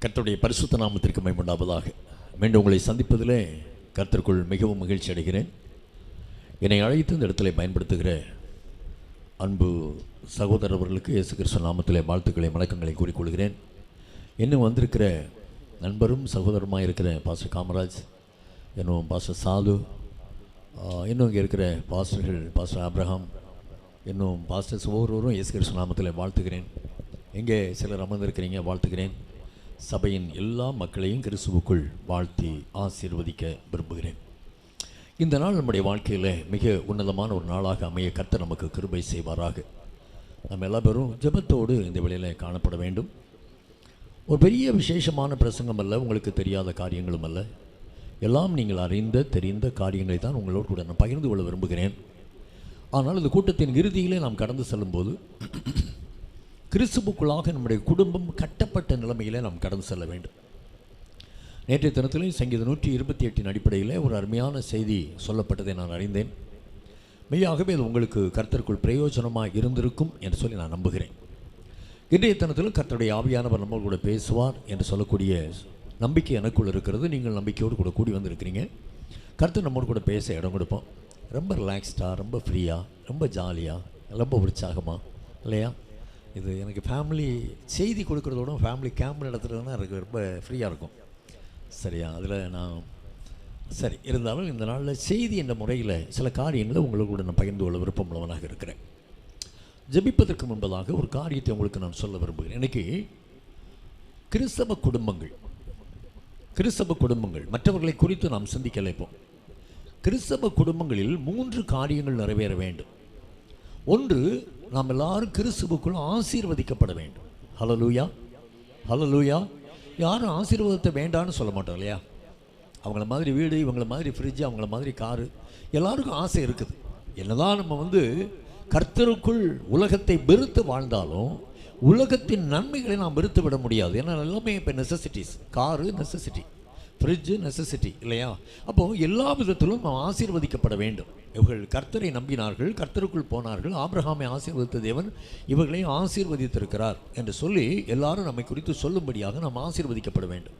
கர்த்தருடைய பரிசுத்த நாமத்திற்கு மகிமை உண்டாவதாக. மீண்டும் உங்களை சந்திப்பதிலே கர்த்தருக்குள் மிகவும் மகிழ்ச்சி அடைகிறேன். என்னை அழைத்து இந்த இடத்துல பயன்படுத்துகிற அன்பு சகோதரர்களுக்கு இயேசு கிறிஸ்து நாமத்திலே வாழ்த்துக்களை வணக்கங்களை கூறிக்கொள்கிறேன். இன்னும் வந்திருக்கிற நண்பரும் சகோதரமாக இருக்கிற பாஸ்டர் காமராஜ், இன்னும் பாஸ்டர் சாது, இன்னும் இங்கே இருக்கிற பாஸ்டர்கள் பாஸ்டர் ஆப்ரஹாம், இன்னும் பாஸ்டர்ஸ் ஒவ்வொருவரும் இயேசு கிறிஸ்து நாமத்தில் வாழ்த்துகிறேன். எங்கே சிலர் அமர்ந்திருக்கிறீங்க, வாழ்த்துகிறேன். சபையின் எல்லா மக்களையும் கிறிஸ்துவுக்குள் வாழ்த்தி ஆசீர்வதிக்க விரும்புகிறேன். இந்த நாள் நம்முடைய வாழ்க்கையில் மிக உன்னதமான ஒரு நாளாக அமைய கர்த்தர் நமக்கு கிருபை செய்வாராக. நம்ம எல்லா பேரும் ஜெபத்தோடு இந்த வேளையில் காணப்பட வேண்டும். ஒரு பெரிய விசேஷமான பிரசங்கம் அல்ல, உங்களுக்கு தெரியாத காரியங்களும் அல்ல, எல்லாம் நீங்கள் அறிந்த தெரிந்த காரியங்களை தான் உங்களோடு கூட நான் பகிர்ந்து கொள்ள விரும்புகிறேன். ஆனால் இந்த கூட்டத்தின் இறுதியிலே நாம் கடந்து செல்லும்போது கிறிஸ்துவுக்குள்ளாக நம்முடைய குடும்பம் கட்டப்பட்ட நிலைமையிலே நாம் கடந்து செல்ல வேண்டும். நேற்றைய தினத்திலே சங்கீதம் 128 அடிப்படையில் ஒரு அருமையான செய்தி சொல்லப்பட்டதை நான் அறிந்தேன். மெய்யாகவே அது உங்களுக்கு கர்த்தருக்குள் பிரயோஜனமாக இருந்திருக்கும் என்று சொல்லி நான் நம்புகிறேன். இன்றைய தினத்திலும் கர்த்தருடைய ஆவியானவர் நம்ம கூட பேசுவார் என்று சொல்லக்கூடிய நம்பிக்கை எனக்குள் இருக்கிறது. நீங்கள் நம்பிக்கையோடு கூட கூடி வந்திருக்கிறீங்க. கர்த்தர் நம்மோடு கூட பேச இடம் கொடுப்போம். ரொம்ப ரிலாக்ஸ்டாக, ரொம்ப ஃப்ரீயாக, ரொம்ப ஜாலியாக, ரொம்ப உற்சாகமாக இல்லையா? இது எனக்கு ஃபேமிலி செய்தி கொடுக்குறதோட ஃபேமிலி கேம்ப் நடத்துகிறதுனா எனக்கு ரொம்ப ஃப்ரீயாக இருக்கும். சரியா? அதில் நான் சரி இருந்தாலும் இந்த நாளில் செய்தி என்ற முறையில் சில காரியங்களை உங்களோட நான் பகிர்ந்து கொள்ள விருப்பம் உள்ளவனாக இருக்கிறேன். ஜெபிப்பதற்கு முன்பதாக ஒரு காரியத்தை உங்களுக்கு நான் சொல்ல விரும்புகிறேன். இன்றைக்கி கிறிஸ்தவ குடும்பங்கள் மற்றவர்களை குறித்து நாம் சிந்திக்கலை. இப்போ கிறிஸ்தவ குடும்பங்களில் 3 காரியங்கள் நிறைவேற வேண்டும். ஒன்று, நாம் எல்லாரும் கிறிஸ்துவுக்குள் ஆசீர்வதிக்கப்பட வேண்டும். ஹல்லேலூயா, ஹல்லேலூயா. யாரும் ஆசீர்வாதத்தை வேண்டான்னு சொல்ல மாட்டோம் இல்லையா? அவங்கள மாதிரி வீடு, இவங்கள மாதிரி ஃப்ரிட்ஜு, அவங்கள மாதிரி காரு, எல்லாருக்கும் ஆசை இருக்குது. என்னதான் நம்ம கர்த்தருக்குள் உலகத்தை வெறுத்து வாழ்ந்தாலும் உலகத்தின் நன்மைகளை நாம் வெறுத்து விட முடியாது. ஏன்னா எல்லாமே இப்போ necessities. Car necessity, fridge necessity இல்லையா? அப்போது எல்லா விதத்திலும் நாம் ஆசீர்வதிக்கப்பட வேண்டும். இவர்கள் கர்த்தரை நம்பினார்கள், கர்த்தருக்குள் போனார்கள், ஆபிரகாமை ஆசீர்வதித்த தேவன் இவர்களை ஆசீர்வதித்திருக்கிறார் என்று சொல்லி எல்லாரும் நம்மை குறித்து சொல்லும்படியாக நாம் ஆசீர்வதிக்கப்பட வேண்டும்.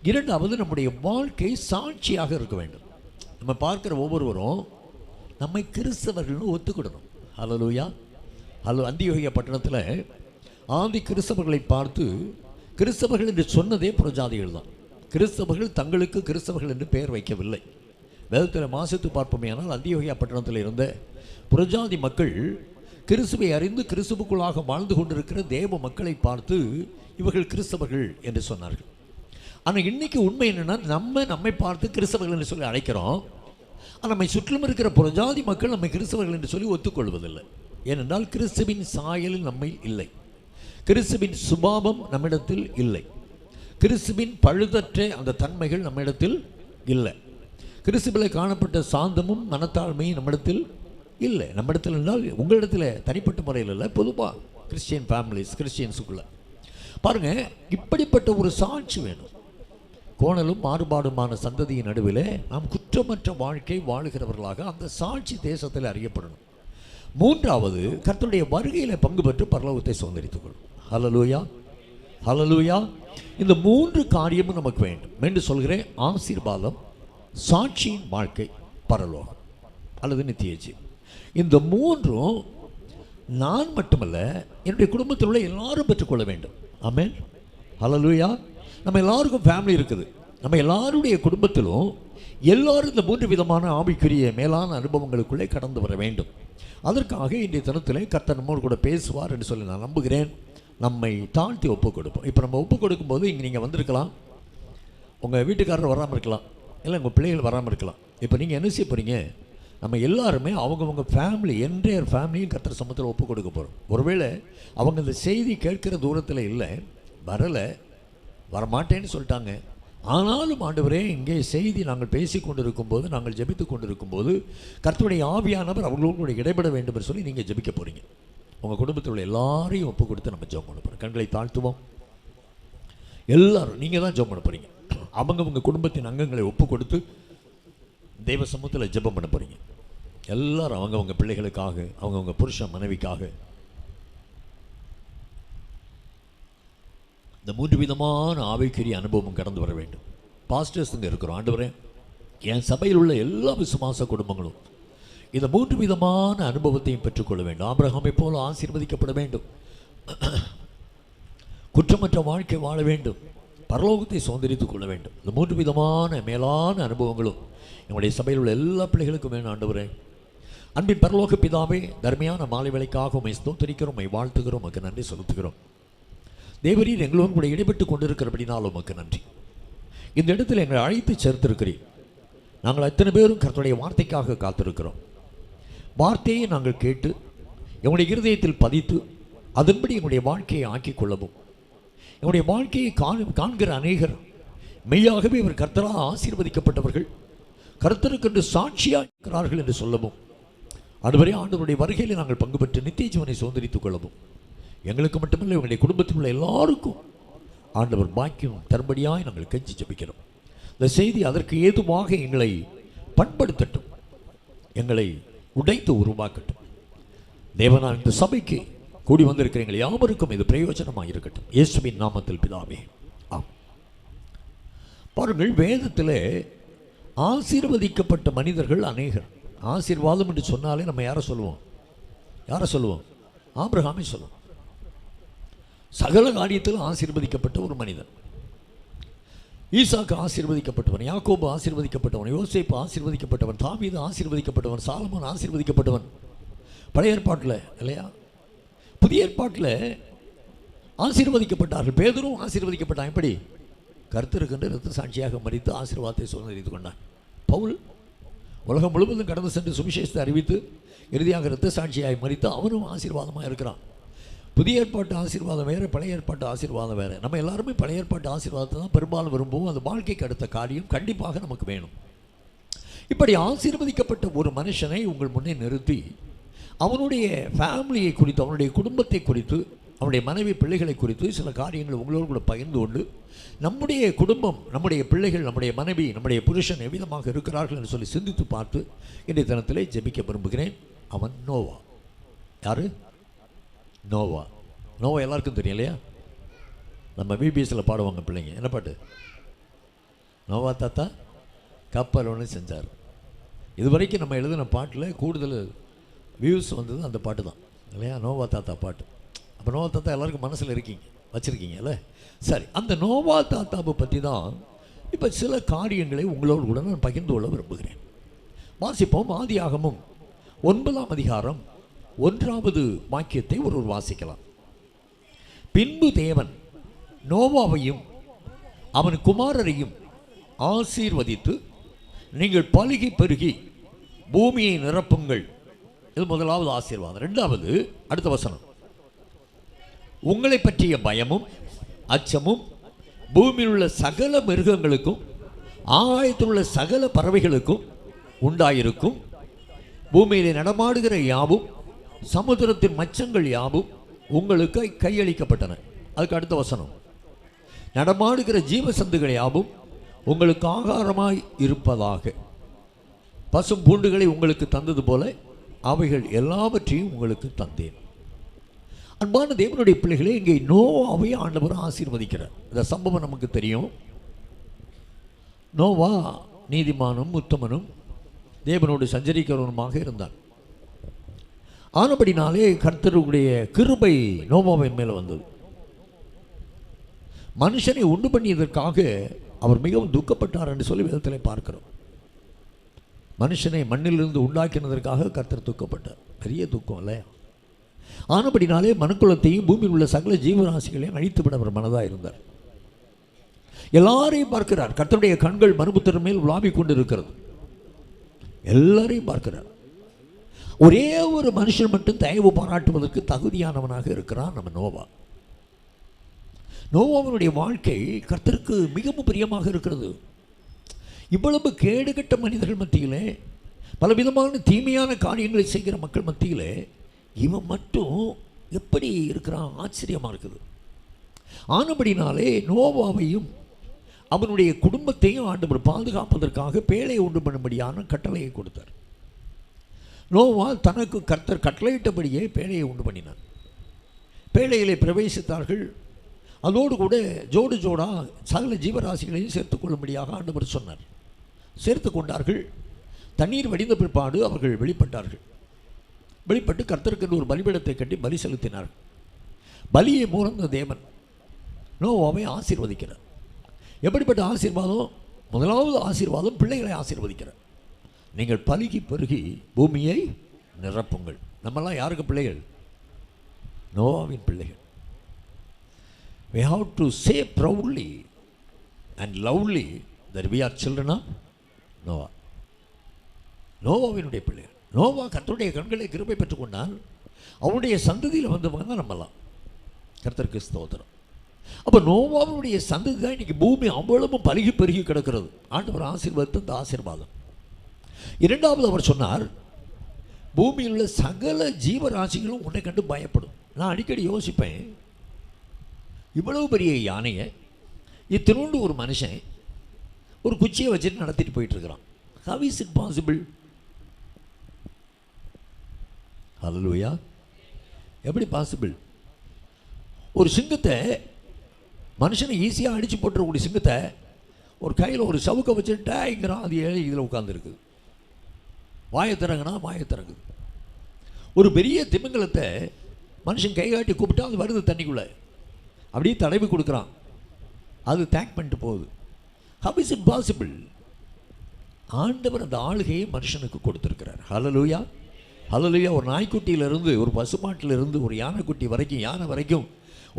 இரண்டாவது, நம்முடைய வாழ்க்கை சாட்சியாக இருக்க வேண்டும். நம்ம பார்க்குற ஒவ்வொருவரும் நம்மை கிறிஸ்தவர்கள்னு ஒத்துக்கிடணும். ஹல்லேலூயா. அந்தியோகியா பட்டணத்தில் ஆதி கிறிஸ்தவர்களை பார்த்து கிறிஸ்தவர்கள் என்று சொன்னதே புறஜாதிகள் தான். கிறிஸ்தவர்கள் தங்களுக்கு கிறிஸ்தவர்கள் என்று பெயர் வைக்கவில்லை. வேதத்தில் வாசித்து பார்ப்போமே. ஆனால் அந்தியோகியா பட்டணத்தில் இருந்த புறஜாதி மக்கள் கிறிஸ்துவை அறிந்து கிறிஸ்துவுக்குள்ளாக வாழ்ந்து கொண்டிருக்கிற தேவ மக்களை பார்த்து இவர்கள் கிறிஸ்தவர்கள் என்று சொன்னார்கள். ஆனால் இன்றைக்கி உண்மை என்னென்னா, நம்மை பார்த்து கிறிஸ்தவர்கள் என்று சொல்லி அழைக்கிறோம். ஆனால் நம்மை சுற்றிலும் இருக்கிற புறஜாதி மக்கள் நம்மை கிறிஸ்தவர்கள் என்று சொல்லி ஒத்துக்கொள்வதில்லை. ஏனென்றால் கிறிஸ்துவின் சாயலில் நம்மை இல்லை, கிறிஸ்துவின் சுபாவம் நம்மிடத்தில் இல்லை, கிறிஸ்துவின் பழுதற்ற அந்த தன்மைகள் நம்மிடத்தில் இல்லை, கிறிஸ்துவில் காணப்பட்ட சாந்தமும் மனத்தாழ்மையும் நம்மிடத்தில் இல்லை. நம்மிடத்தில் என்றால் உங்களிடத்தில் தனிப்பட்ட முறையில் இல்லை, பொதுவாக கிறிஸ்டியன் ஃபேமிலிஸ், கிறிஸ்டியன்ஸுக்குள்ளே பாருங்கள். இப்படிப்பட்ட ஒரு சாட்சி வேணும். கோணலும் மாறுபாடுமான சந்ததியின் நடுவில் நாம் குற்றமற்ற வாழ்க்கை வாழுகிறவர்களாக அந்த சாட்சி தேசத்தில் அறியப்படணும். மூன்றாவது, கர்த்தருடைய வருகையில் பங்கு பெற்று பரலோகத்தை சுதந்தரித்துக் கொள்ளும். ஹல்லேலூயா, ஹல்லேலூயா. இந்த 3 காரியமும் நமக்கு வேண்டும் என்று சொல்கிறேன். ஆசீர்வாதம், சாட்சியின் வாழ்க்கை, பரலோகம் அல்லது நித்திய ஜீவன். இந்த 3ம் நான் மட்டுமல்ல, என்னுடைய குடும்பத்தில் உள்ள எல்லாரும் பெற்றுக்கொள்ள வேண்டும். ஆமென், ஹல்லேலூயா. நம்ம எல்லாருக்கும் ஃபேமிலி இருக்குது. நம்ம எல்லாருடைய குடும்பத்திலும் எல்லாரும் இந்த 3 விதமான ஆவிக்குரிய மேலான அனுபவங்களுக்குள்ளே கடந்து வர வேண்டும். அதற்காக இன்றைய தினத்திலே கர்த்தர் நம்மோடு கூட பேசுவார் என்று சொல்லி நான் நம்புகிறேன். நம்மை தாழ்த்தி ஒப்புக் கொடுப்போம். இப்போ நம்ம ஒப்புக் கொடுக்கும்போது இங்கே நீங்கள் வந்திருக்கலாம், உங்கள் வீட்டுக்காரர் வராமல் இருக்கலாம், இல்லை உங்கள் பிள்ளைகள் வராமல் இருக்கலாம். இப்போ நீங்கள் என்ன செய்ய போகிறீங்க? நம்ம எல்லாருமே அவங்கவுங்க ஃபேமிலி, என்டையர் ஃபேமிலியும் கர்த்தர் சமூகத்தில் ஒப்புக் கொடுக்க போகிறோம். ஒருவேளை அவங்க இந்த செய்தி கேட்கிற தூரத்தில் இல்லை, வரமாட்டேன்னு சொல்லிட்டாங்க. ஆனாலும் ஆண்டவரே, இங்கே செய்தி நாங்கள் பேசி கொண்டிருக்கும் போது, நாங்கள் ஜெபித்து கொண்டிருக்கும் போது கர்த்தருடைய ஆவியானவர் அவர்களோடு இடைபட வேண்டும் என்று சொல்லி நீங்கள் ஜெபிக்க போகிறீங்க. உங்கள் குடும்பத்தில் உள்ள எல்லாரையும் ஒப்பு கொடுத்து நம்ம ஜெபம் பண்ண போகிறோம். கண்களை தாழ்த்துவோம். எல்லாரும் நீங்கள் தான் ஜெபம் பண்ண போகிறீங்க. அவங்க குடும்பத்தின் அங்கங்களை ஒப்பு கொடுத்து தெய்வ சமூகத்தில் ஜெபம் பண்ண போகிறீங்க. எல்லாரும் அவங்கவுங்க பிள்ளைகளுக்காக, அவங்கவுங்க புருஷன் மனைவிக்காக, இந்த 3 விதமான ஆவிக்குரிய அனுபவம் கடந்து வர வேண்டும். பாஸ்டர்ஸுங்க இருக்கிறோம். ஆண்டவரே, என் சபையில் உள்ள எல்லா விசுவாச குடும்பங்களும் இந்த 3 விதமான அனுபவத்தையும் பெற்றுக்கொள்ள வேண்டும். ஆபிரகாமை போல ஆசீர்வதிக்கப்பட வேண்டும், குற்றமற்ற வாழ்க்கை வாழ வேண்டும், பரலோகத்தை சுதந்திரித்துக் கொள்ள வேண்டும். இந்த 3 விதமான மேலான அனுபவங்களும் என்னுடைய சபையில் உள்ள எல்லா பிள்ளைகளுக்கும் வேணும். ஆண்டவரே, அன்பின் பரலோக பிதாவே, தர்மையான மாலை வேளைக்காக உம்மை ஸ்தோத்திரிக்கிறோம், உம்மை வாழ்த்துகிறோம், உமக்கு நன்றி செலுத்துகிறோம். தேவரீர் எங்களோடு கூட இடைப்பட்டு கொண்டிருக்கிறபடினால் உமக்கு நன்றி. இந்த இடத்தில் எங்களை அழைத்து சேர்த்திருக்கிறீர். நாங்கள் அத்தனை பேரும் கர்த்தருடைய வார்த்தைக்காக காத்திருக்கிறோம். வார்த்தையை நாங்கள் கேட்டு எங்களுடைய இருதயத்தில் பதித்து அதன்படி எங்களுடைய வாழ்க்கையை ஆக்கிக் கொள்ளவும், எங்களுடைய வாழ்க்கையை காண்கிற அநேகர் மெய்யாகவே இவர் கர்த்தரால் ஆசீர்வதிக்கப்பட்டவர்கள், கர்த்தருக்கென்று சாட்சியாக இருக்கிறார்கள் என்று சொல்லவும், அதுவரை ஆண்டவருடைய வருகையில் நாங்கள் பங்கு பெற்று நித்திய ஜீவனை சுதந்திரித்துக் கொள்ளவும், எங்களுக்கு மட்டுமல்ல எங்களுடைய குடும்பத்தில் உள்ள எல்லாருக்கும் ஆண்டவர் பாக்கியம் தரும்படியாய் நாங்கள் கெஞ்சி ஜெபிக்கிறோம். இந்த செய்தி அதற்கு ஏதுவாக எங்களை பண்படுத்தட்டும், எங்களை உடைத்து உருவாக்கட்டும். தேவனால் இந்த சபைக்கு கூடி வந்திருக்கிற எங்கள் யாவருக்கும் இது பிரயோஜனமாக இருக்கட்டும். இயேசுவின் நாமத்தில் பிதாவே, ஆம். பாருங்கள், வேதத்தில் ஆசீர்வதிக்கப்பட்ட மனிதர்கள் அநேகர். ஆசீர்வாதம் என்று சொன்னாலே நம்ம யாரை சொல்லுவோம்? ஆபிரகாமை சொல்லுவோம். சகல காரியத்திலும் ஆசீர்வதிக்கப்பட்ட ஒரு மனிதன். ஈசாக்கு ஆசீர்வதிக்கப்பட்டவன், யாக்கோபு ஆசீர்வதிக்கப்பட்டவன், யோசேப்பு ஆசீர்வதிக்கப்பட்டவன், தாவீது ஆசீர்வதிக்கப்பட்டவன், சாலமோன் ஆசீர்வதிக்கப்பட்டவன். பழைய ஏற்பாட்டில் இல்லையா? புதிய ஏற்பாட்டில் ஆசீர்வதிக்கப்பட்டார்கள். பேதுரும் ஆசீர்வதிக்கப்பட்டான். எப்படி? கர்த்தருக்கென்று இரத்த சாட்சியாக மரித்து ஆசீர்வாதத்தை சுதந்திரித்து கொண்டான். பவுல் உலகம் முழுவதும் கடந்து சென்று சுவிசேஷத்தை அறிவித்து இறுதியாக இரத்த சாட்சியாய் மரித்து அவனும் ஆசீர்வாதமாக இருக்கிறான். புதிய ஏற்பாட்டு ஆசீர்வாதம் வேறு, பழைய ஏற்பாட்டு ஆசீர்வாதம் வேறு. நம்ம எல்லாருமே பழைய ஏற்பாட்டு ஆசீர்வாதத்தை தான் பெரும்பாலும் விரும்புவோம். அந்த வாழ்க்கைக்கு அடுத்த காரியம் கண்டிப்பாக நமக்கு வேணும். இப்படி ஆசீர்வதிக்கப்பட்ட ஒரு மனுஷனை உங்கள் முன்னே நிறுத்தி அவனுடைய ஃபேமிலியை குறித்து, அவனுடைய குடும்பத்தை குறித்து, அவனுடைய மனைவி பிள்ளைகளை குறித்து சில காரியங்கள் உங்களோடு கூட பகிர்ந்து கொண்டு, நம்முடைய குடும்பம், நம்முடைய பிள்ளைகள், நம்முடைய மனைவி, நம்முடைய புருஷன் எவ்விதமாக இருக்கிறார்கள் என்று சொல்லி சிந்தித்து பார்த்து இன்றைய தினத்திலே ஜெபிக்க விரும்புகிறேன். அவன் நோவா. யார்? நோவா. நோவா எல்லாருக்கும் தெரியும் இல்லையா? நம்ம பிபிஎஸ்சில் பாடுவாங்க பிள்ளைங்க. என்ன பாட்டு? நோவா தாத்தா கப்பல் ஒன்று செஞ்சார். இதுவரைக்கும் நம்ம எழுதின பாட்டில் கூடுதல் வியூஸ் வந்தது அந்த பாட்டு தான் இல்லையா? நோவா தாத்தா பாட்டு. அப்போ நோவா தாத்தா எல்லாருக்கும் மனசில் வச்சுருக்கீங்கல்ல? சரி, அந்த நோவா தாத்தாவை பற்றி தான் இப்போ சில காரியங்களை உங்களோடு கூட நான் பகிர்ந்து கொள்ள விரும்புகிறேன். வாசிப்போம். ஆதியாகமம் 9ஆம் அதிகாரம் 1வது வாக்கியத்தை ஒருவர் வாசிக்கலாம். பின்பு தேவன் நோவாவையும் அவன் குமாரரையும் ஆசீர்வதித்து, நீங்கள் பலுகி பெருகி பூமியை நிரப்புங்கள். இது முதலாவது ஆசீர்வாதம். 2வது அடுத்த வசனம், உங்களை பற்றிய பயமும் அச்சமும் பூமியில் உள்ள சகல மிருகங்களுக்கும் ஆகாயத்தில் உள்ள சகல பறவைகளுக்கும் உண்டாயிருக்கும். பூமியிலே நடமாடுகிற யாவும் சமுத்திரத்தின் மச்சங்கள் யாவும் உங்களுக்கு கையளிக்கப்பட்டன. அதுக்கு அடுத்த வசனம், நடமாடுகிற ஜீவசந்துகள் யாவும் உங்களுக்கு ஆகாரமாய் இருப்பதாக. பசும் பூண்டுகளை உங்களுக்கு தந்தது போல அவைகள் எல்லாவற்றையும் உங்களுக்கு தந்தேன். அன்பான தேவனுடைய பிள்ளைகளே, இங்கே நோவாவை ஆண்டவர் ஆசீர்வதிக்கிறார். இந்த சம்பவம் நமக்கு தெரியும். நோவா நீதிமானும் உத்தமனும் தேவனோடு சஞ்சரிக்கிறவனுமாக இருந்தான். ஆனபடினாலே கர்த்தருடைய கிருபை நோவாவின் மேலே வந்தது. மனுஷனை உண்டு பண்ணியதற்காக அவர் மிகவும் துக்கப்பட்டார் என்று சொல்லி வேதத்தில் பார்க்கிறோம். மனுஷனை மண்ணிலிருந்து உண்டாக்கினதற்காக கர்த்தர் துக்கப்பட்டார். பெரிய துக்கம் இல்லை? ஆனபடினாலே மனுக்குலத்தையும் பூமியில் உள்ள சகல ஜீவராசிகளையும் அழித்துவிட அவர் மனதாக இருந்தார். எல்லாரையும் பார்க்கிறார். கர்த்தருடைய கண்கள் மனுபுத்திரன் மேல் உலாவிக் கொண்டு இருக்கிறது. எல்லாரையும் பார்க்கிறார். ஒரே ஒரு மனுஷன் மட்டும் தயவு பாராட்டுவதற்கு தகுதியானவனாக இருக்கிறான், நம்ம நோவா. நோவாவினுடைய வாழ்க்கை கர்த்தருக்கு மிகவும் பிரியமாக இருக்கிறது. இவ்வளவு கேடுகட்ட மனிதர்கள் மத்தியிலே, பலவிதமான தீமையான காரியங்களை செய்கிற மக்கள் மத்தியிலே இவன் மட்டும் எப்படி இருக்கிறான்? ஆச்சரியமாக இருக்குது. ஆனபடினாலே நோவாவையும் அவனுடைய குடும்பத்தையும் ஆண்டவர் பாதுகாப்பதற்காக பேழையை உண்டு பண்ணும்படியான கட்டளையை கொடுத்தார். நோவா தனக்கு கர்த்தர் கட்டளையிட்டபடியே பேழையை உண்டு பண்ணினார். பேழையிலே பிரவேசித்தார்கள். அதோடு கூட ஜோடு ஜோடா சகல ஜீவராசிகளையும் சேர்த்துக்கொள்ளும்படியாக ஆண்டவர் சொன்னார். சேர்த்து கொண்டார்கள். தண்ணீர் வடிந்த பிற்பாடு அவர்கள் வெளிப்பட்டார்கள். வெளிப்பட்டு கர்த்தருக்கு ஒரு பலிபீடத்தை கட்டி பலி செலுத்தினார்கள். பலியை மூலந்த தேவன் நோவாவை ஆசீர்வதிக்கிறார். எப்படிப்பட்ட ஆசீர்வாதம்? முதலாவது ஆசீர்வாதம் பிள்ளைகளை ஆசீர்வதிக்கிறார். நீங்கள் பலுகி பெருகி பூமியை நிரப்புங்கள். நம்மெல்லாம் யாருக்கு பிள்ளைகள்? நோவாவின் பிள்ளைகள். We have to say proudly and loudly that we are children of Noah. நோவாவினுடைய பிள்ளைகள். நோவா கர்த்தருடைய கண்களை கிருபை பெற்றுக்கொண்டால் அவனுடைய சந்ததியில் வந்தவங்க தான் நம்மலாம். கர்த்தருக்கு ஸ்தோத்திரம். அப்போ நோவாவுடைய சந்ததி தான் இன்றைக்கி பூமி அவ்வளவும் பலுகி பெருகி கிடக்கிறது. ஆண்டவர் ஆசீர்வாதத்தை இந்த ஆசீர்வாதம். இரண்டாவது அவர் சொன்னார், பூமியில் உள்ள சகல ஜீவராசிகளும் உன்னை கண்டு பயப்படும். நான் அடிக்கடி யோசிப்பேன், இவ்வளவு பெரிய யானையை இத்தினோண்டு ஒரு மனுஷன் ஒரு குச்சியை வச்சுட்டு நடத்திட்டு போயிட்டுருக்கிறான். How is it possible? ஹல்லேலூயா. எப்படி பாசிபிள்? ஒரு சிங்கத்தை, மனுஷனை ஈஸியாக அடித்து போட்டுறக்கூடிய சிங்கத்தை ஒரு கையில் ஒரு சவுக்கை வச்சுட்டாங்கிறான். அது ஏழை இதில் உட்காந்துருக்குது. வாயத்திறங்குனா வாயத்திறங்குது. ஒரு பெரிய திமிங்கலத்தை மனுஷன் கை காட்டி கூப்பிட்டா அது வருது தண்ணிக்குள்ளே. அப்படியே தடவி கொடுக்குறான். அது தேங்க் பண்ணிட்டு போகுது. How is it possible? ஆண்டவர் அந்த ஆளுகையை மனுஷனுக்கு கொடுத்துருக்கிறார். ஹல்லேலூயா, ஹல்லேலூயா. ஒரு நாய்க்குட்டியிலிருந்து, ஒரு பசுமாட்டிலிருந்து, ஒரு யானைக்குட்டி வரைக்கும், யானை வரைக்கும்,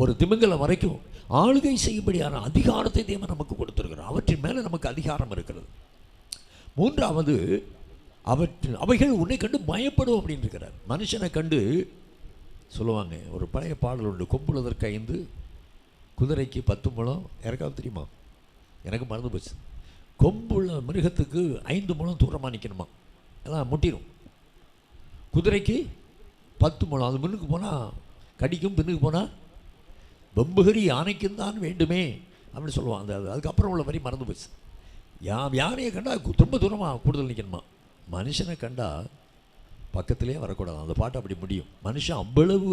ஒரு திமிங்கலம் வரைக்கும் ஆளுகை செய்யும்படியான அதிகாரத்தை தேவன் நமக்கு கொடுத்துருக்கிறார். அவற்றின் மேலே நமக்கு அதிகாரம் இருக்கிறது. மூன்றாவது, அவைகள் உன்னை கண்டு பயப்படும் அப்படின்னு இருக்கிறார். மனுஷனை கண்டு சொல்லுவாங்க, ஒரு பழைய பாடல் உண்டு, கொம்புள்ளதற்கு 5 குதிரைக்கு 10 முழம். யாருக்காவது தெரியுமா? எனக்கு மறந்து போச்சு. கொம்புள்ள மிருகத்துக்கு 5 முழம் தூரமாக நிற்கணுமா, எல்லாம் முட்டிடும். குதிரைக்கு 10 முழம். அது முன்னுக்கு போனால் கடிக்கும், பின்னுக்கு போனால் பம்புகரி யானைக்கும் தான் வேண்டுமே அப்படின்னு சொல்லுவான். அதுக்கப்புறம் உள்ள வரி மறந்து போச்சு. யானையை கண்டா ரொம்ப தூரமாக கூடுதல் நிற்கணுமா. மனுஷனை கண்டா பக்கத்திலே வரக்கூடாது. அந்த பாட்டு அப்படி முடியும். மனுஷன் அவ்வளவு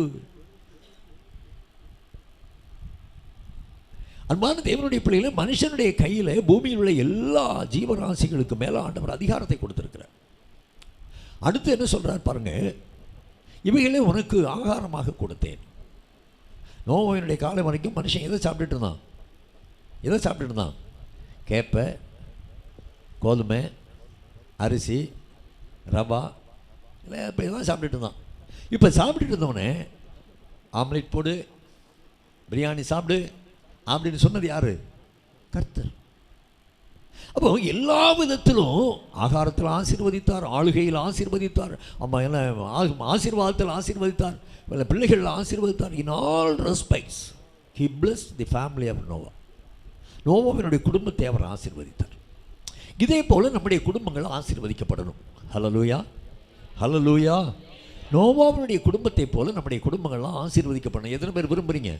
அன்பான தேவனுடைய பிள்ளைகளை, மனுஷனுடைய கையில் பூமியில் உள்ள எல்லா ஜீவராசிகளுக்கு மேலே ஆண்டவர் அதிகாரத்தை கொடுத்துருக்கிறார். அடுத்து என்ன சொல்கிறார் பாருங்க, இவைகளே உனக்கு ஆகாரமாக கொடுத்தேன். நோவாவினுடைய காலம் வரைக்கும் மனுஷன் எதை சாப்பிட்டுட்டு இருந்தான்? எதை சாப்பிட்டுட்டு இருந்தான்? கேப்பை, கோதுமை, அரிசி, ரவா, இல்லை இப்போ இதெல்லாம் சாப்பிட்டுட்டு இருந்தான். இப்போ சாப்பிட்டுட்டு இருந்தவனே ஆம்லேட் போடு, பிரியாணி சாப்பிடு அப்படின்னு சொன்னது யார்? கர்த்தர். அப்போ எல்லா விதத்திலும் ஆகாரத்தில் ஆசீர்வதித்தார், ஆளுகையில் ஆசீர்வதித்தார், அம்மா என்ன ஆசீர்வாதத்தில் ஆசீர்வதித்தார், பிள்ளைகளில் ஆசீர்வதித்தார். In all respects he blessed the family of Noah. நோவாவினுடைய குடும்பத்தை அவர் ஆசீர்வதித்தார். இதே போல் நம்முடைய குடும்பங்கள் ஆசீர்வதிக்கப்படணும். ஹல்லேலூயா, ஹல்லேலூயா. நோவாவினுடைய குடும்பத்தை போல நம்முடைய குடும்பங்கள்லாம் ஆசீர்வதிக்கப்படணும். எத்தனை பேர் விரும்புகிறீங்க?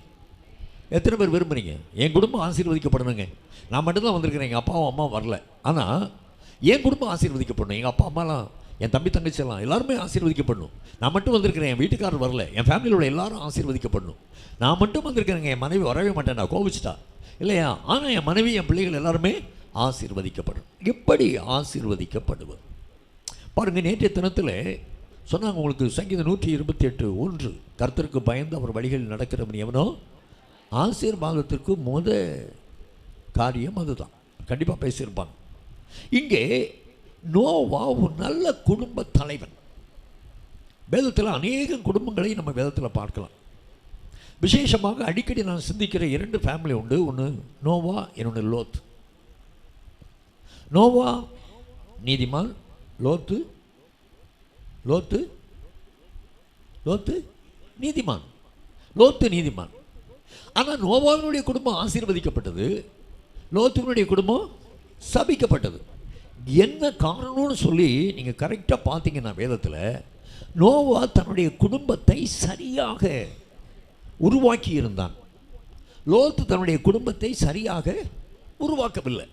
எத்தனை பேர் விரும்புகிறீங்க என் குடும்பம் ஆசீர்வதிக்கப்படணுங்க? நான் மட்டும்தான் வந்திருக்கிறேன், எங்கள் அப்பாவும் அம்மா வரல. ஆனால் என் குடும்பம் ஆசீர்வதிக்கப்படணும். எங்கள் அப்பா அம்மாலாம், என் தம்பி தங்கச்சியெல்லாம் எல்லாருமே ஆசீர்வதிக்கப்படணும். நான் மட்டும் வந்திருக்கிறேன், என் வீட்டுக்காரர் வரல, என் ஃபேமிலியில் உள்ள எல்லாரும் ஆசீர்வதிக்கப்படணும். நான் மட்டும் வந்திருக்கிறேங்க, என் மனைவி வரவே மாட்டேன், நான் கோவிச்சிட்டா இல்லையா? ஆனால் என் மனைவி, என் பிள்ளைகள் எல்லாருமே ஆசீர்வதிக்கப்படும். எப்படி ஆசீர்வதிக்கப்படுவது பாருங்கள். நேற்றைய தினத்தில் சொன்னாங்க உங்களுக்கு, சங்கீதம் 128:1, கர்த்தருக்கு பயந்து அவர் வழிகளில் நடக்கிறவன் எவனோ ஆசீர்வாதத்திற்கு காரியம் அதுதான். கண்டிப்பாக பேசியிருப்பாங்க. இங்கே நோவா ஒரு நல்ல குடும்ப தலைவன். வேதத்தில் அநேக குடும்பங்களை நம்ம வேதத்தில் பார்க்கலாம். விசேஷமாக அடிக்கடி நான் சிந்திக்கிற 2 ஃபேமிலி உண்டு. ஒன்று நோவா, இன்னொன்று லோத். நோவா நீதிமான், லோத்து லோத்து லோத்து நீதிமான். லோத்து நீதிமான். ஆனால் நோவாவினுடைய குடும்பம் ஆசீர்வதிக்கப்பட்டது, லோத்துவினுடைய குடும்பம் சபிக்கப்பட்டது. என்ன காரணம்னு சொல்லி நீங்கள் கரெக்டாக பார்த்தீங்கன்னா வேதத்தில், நோவா தன்னுடைய குடும்பத்தை சரியாக உருவாக்கி இருந்தான். லோத்து தன்னுடைய குடும்பத்தை சரியாக உருவாக்கவில்லை.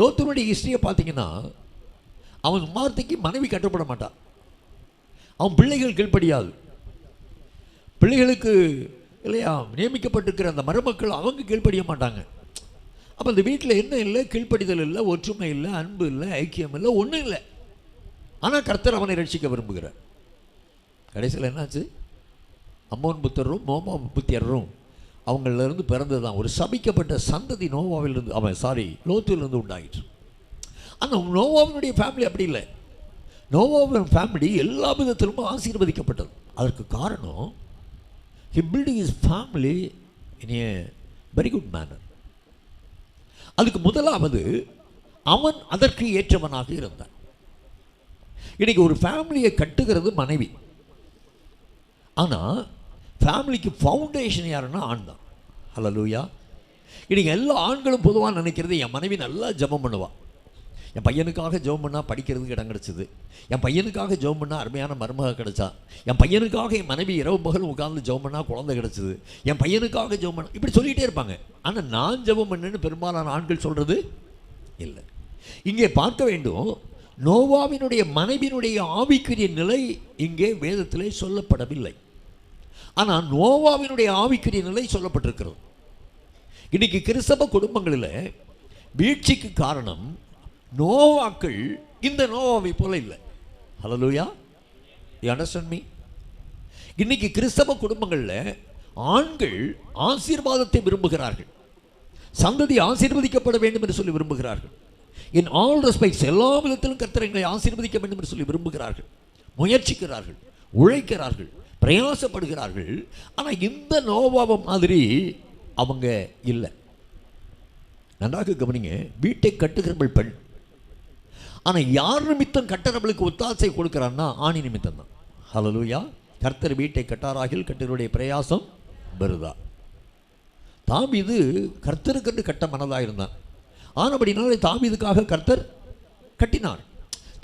லோத்துனுடைய ஹிஸ்டரியை பார்த்தீங்கன்னா, அவன் வார்த்தைக்கு மனைவி கட்டுப்பட மாட்டான், அவன் பிள்ளைகள் கீழ்ப்படியாது. பிள்ளைகளுக்கு இல்லையா, நியமிக்கப்பட்டிருக்கிற அந்த மருமக்கள் அவங்க கீழ்ப்படிய மாட்டாங்க. அப்போ அந்த வீட்டில் என்ன இல்லை? கீழ்ப்படிதல் இல்லை, ஒற்றுமை இல்லை, அன்பு இல்லை, ஐக்கியம் இல்லை, ஒன்றும் இல்லை. ஆனால் கர்த்தர் அவனை ரட்சிக்க விரும்புகிறார். கடைசியில் என்னாச்சு? அம்மோன் புத்தரும் மோவாப் புத்திரரும் அவங்களிலிருந்து பிறந்தது தான் ஒரு சபிக்கப்பட்ட சந்ததி நோவாவிலிருந்து லோத்திலிருந்து உண்டாயிற்று. ஆனால் நோவாவினுடைய ஃபேமிலி அப்படி இல்லை. நோவாவின் ஃபேமிலி எல்லா விதத்திலும் ஆசீர்வதிக்கப்பட்டது. அதற்கு காரணம், he built his family in a very good manner. அதுக்கு முதலாவது அவன் அதற்கு ஏற்றவனாக இருந்தான். இன்னைக்கு ஒரு ஃபேமிலியை கட்டுகிறது மனைவி. ஆனால் ஃபேமிலிக்கு ஃபவுண்டேஷன் யாருன்னா ஆண் தான். ஹல்லேலூயா. இன்னைக்கு எல்லா ஆண்களும் பொதுவாக நினைக்கிறது, என் மனைவி நல்லா ஜெபம் பண்ணுவாள், என் பையனுக்காக ஜெபம் பண்ணால் படிக்கிறதுக்கு இடம் கிடச்சிது, என் பையனுக்காக ஜெபம் பண்ணால் அருமையான மருமக கிடச்சா, என் பையனுக்காக என் மனைவி இரவு பகல் உட்கார்ந்து ஜெபம் பண்ணால் குழந்தை கிடச்சிது, என் பையனுக்காக ஜெபம் பண்ண, இப்படி சொல்லிகிட்டே இருப்பாங்க. ஆனால் நான் ஜெபம் பண்ணேன்னு பெரும்பாலான ஆண்கள் சொல்கிறது இல்லை. இங்கே பார்க்க வேண்டும், நோவாவினுடைய மனைவியினுடைய ஆவிக்குரிய நிலை இங்கே வேதத்திலே சொல்லப்படவில்லை. ஆனால் நோவாவினுடைய ஆவிக்குரிய நிலை சொல்லப்பட்டிருக்கிறது. இன்னைக்கு கிறிஸ்தவ குடும்பங்களில் வீழ்ச்சிக்கு காரணம் நோவாக்கள் இந்த நோவாவை போல இல்லை. ஹல்லேலூயா. You understand me? இன்னைக்கு கிறிஸ்தவ குடும்பங்களில் ஆண்கள் ஆசீர்வாதத்தை விரும்புகிறார்கள், சந்ததி ஆசீர்வதிக்கப்பட வேண்டும் என்று சொல்லி விரும்புகிறார்கள். இன் ஆல் ரெஸ்பெக்ட்ஸ், எல்லா விதத்திலும் கர்த்தர் எங்களை ஆசீர்வதிக்க வேண்டும் என்று சொல்லி விரும்புகிறார்கள், முயற்சிக்கிறார்கள், உழைக்கிறார்கள், பிரயாசப்படுகிறார்கள். ஆனால் இந்த நோவாவை மாதிரி அவங்க இல்லை. நன்றாக கவனிங்க. வீட்டை கட்டுகிறவள் பெண். ஆனால் யார் நிமித்தம் கட்டணங்களுக்கு ஒத்தாசை கொடுக்கிறான்னா ஆணி நிமித்தம் தான். ஹல்லேலூயா. கர்த்தர் வீட்டை கட்டாராகில் கர்த்தருடைய பிரயாசம் வருதா. தாவீது கர்த்தருக்கென்று கட்ட மனதாக இருந்தான். ஆனபடினாலே தாவீதுக்காக கர்த்தர் கட்டினார்.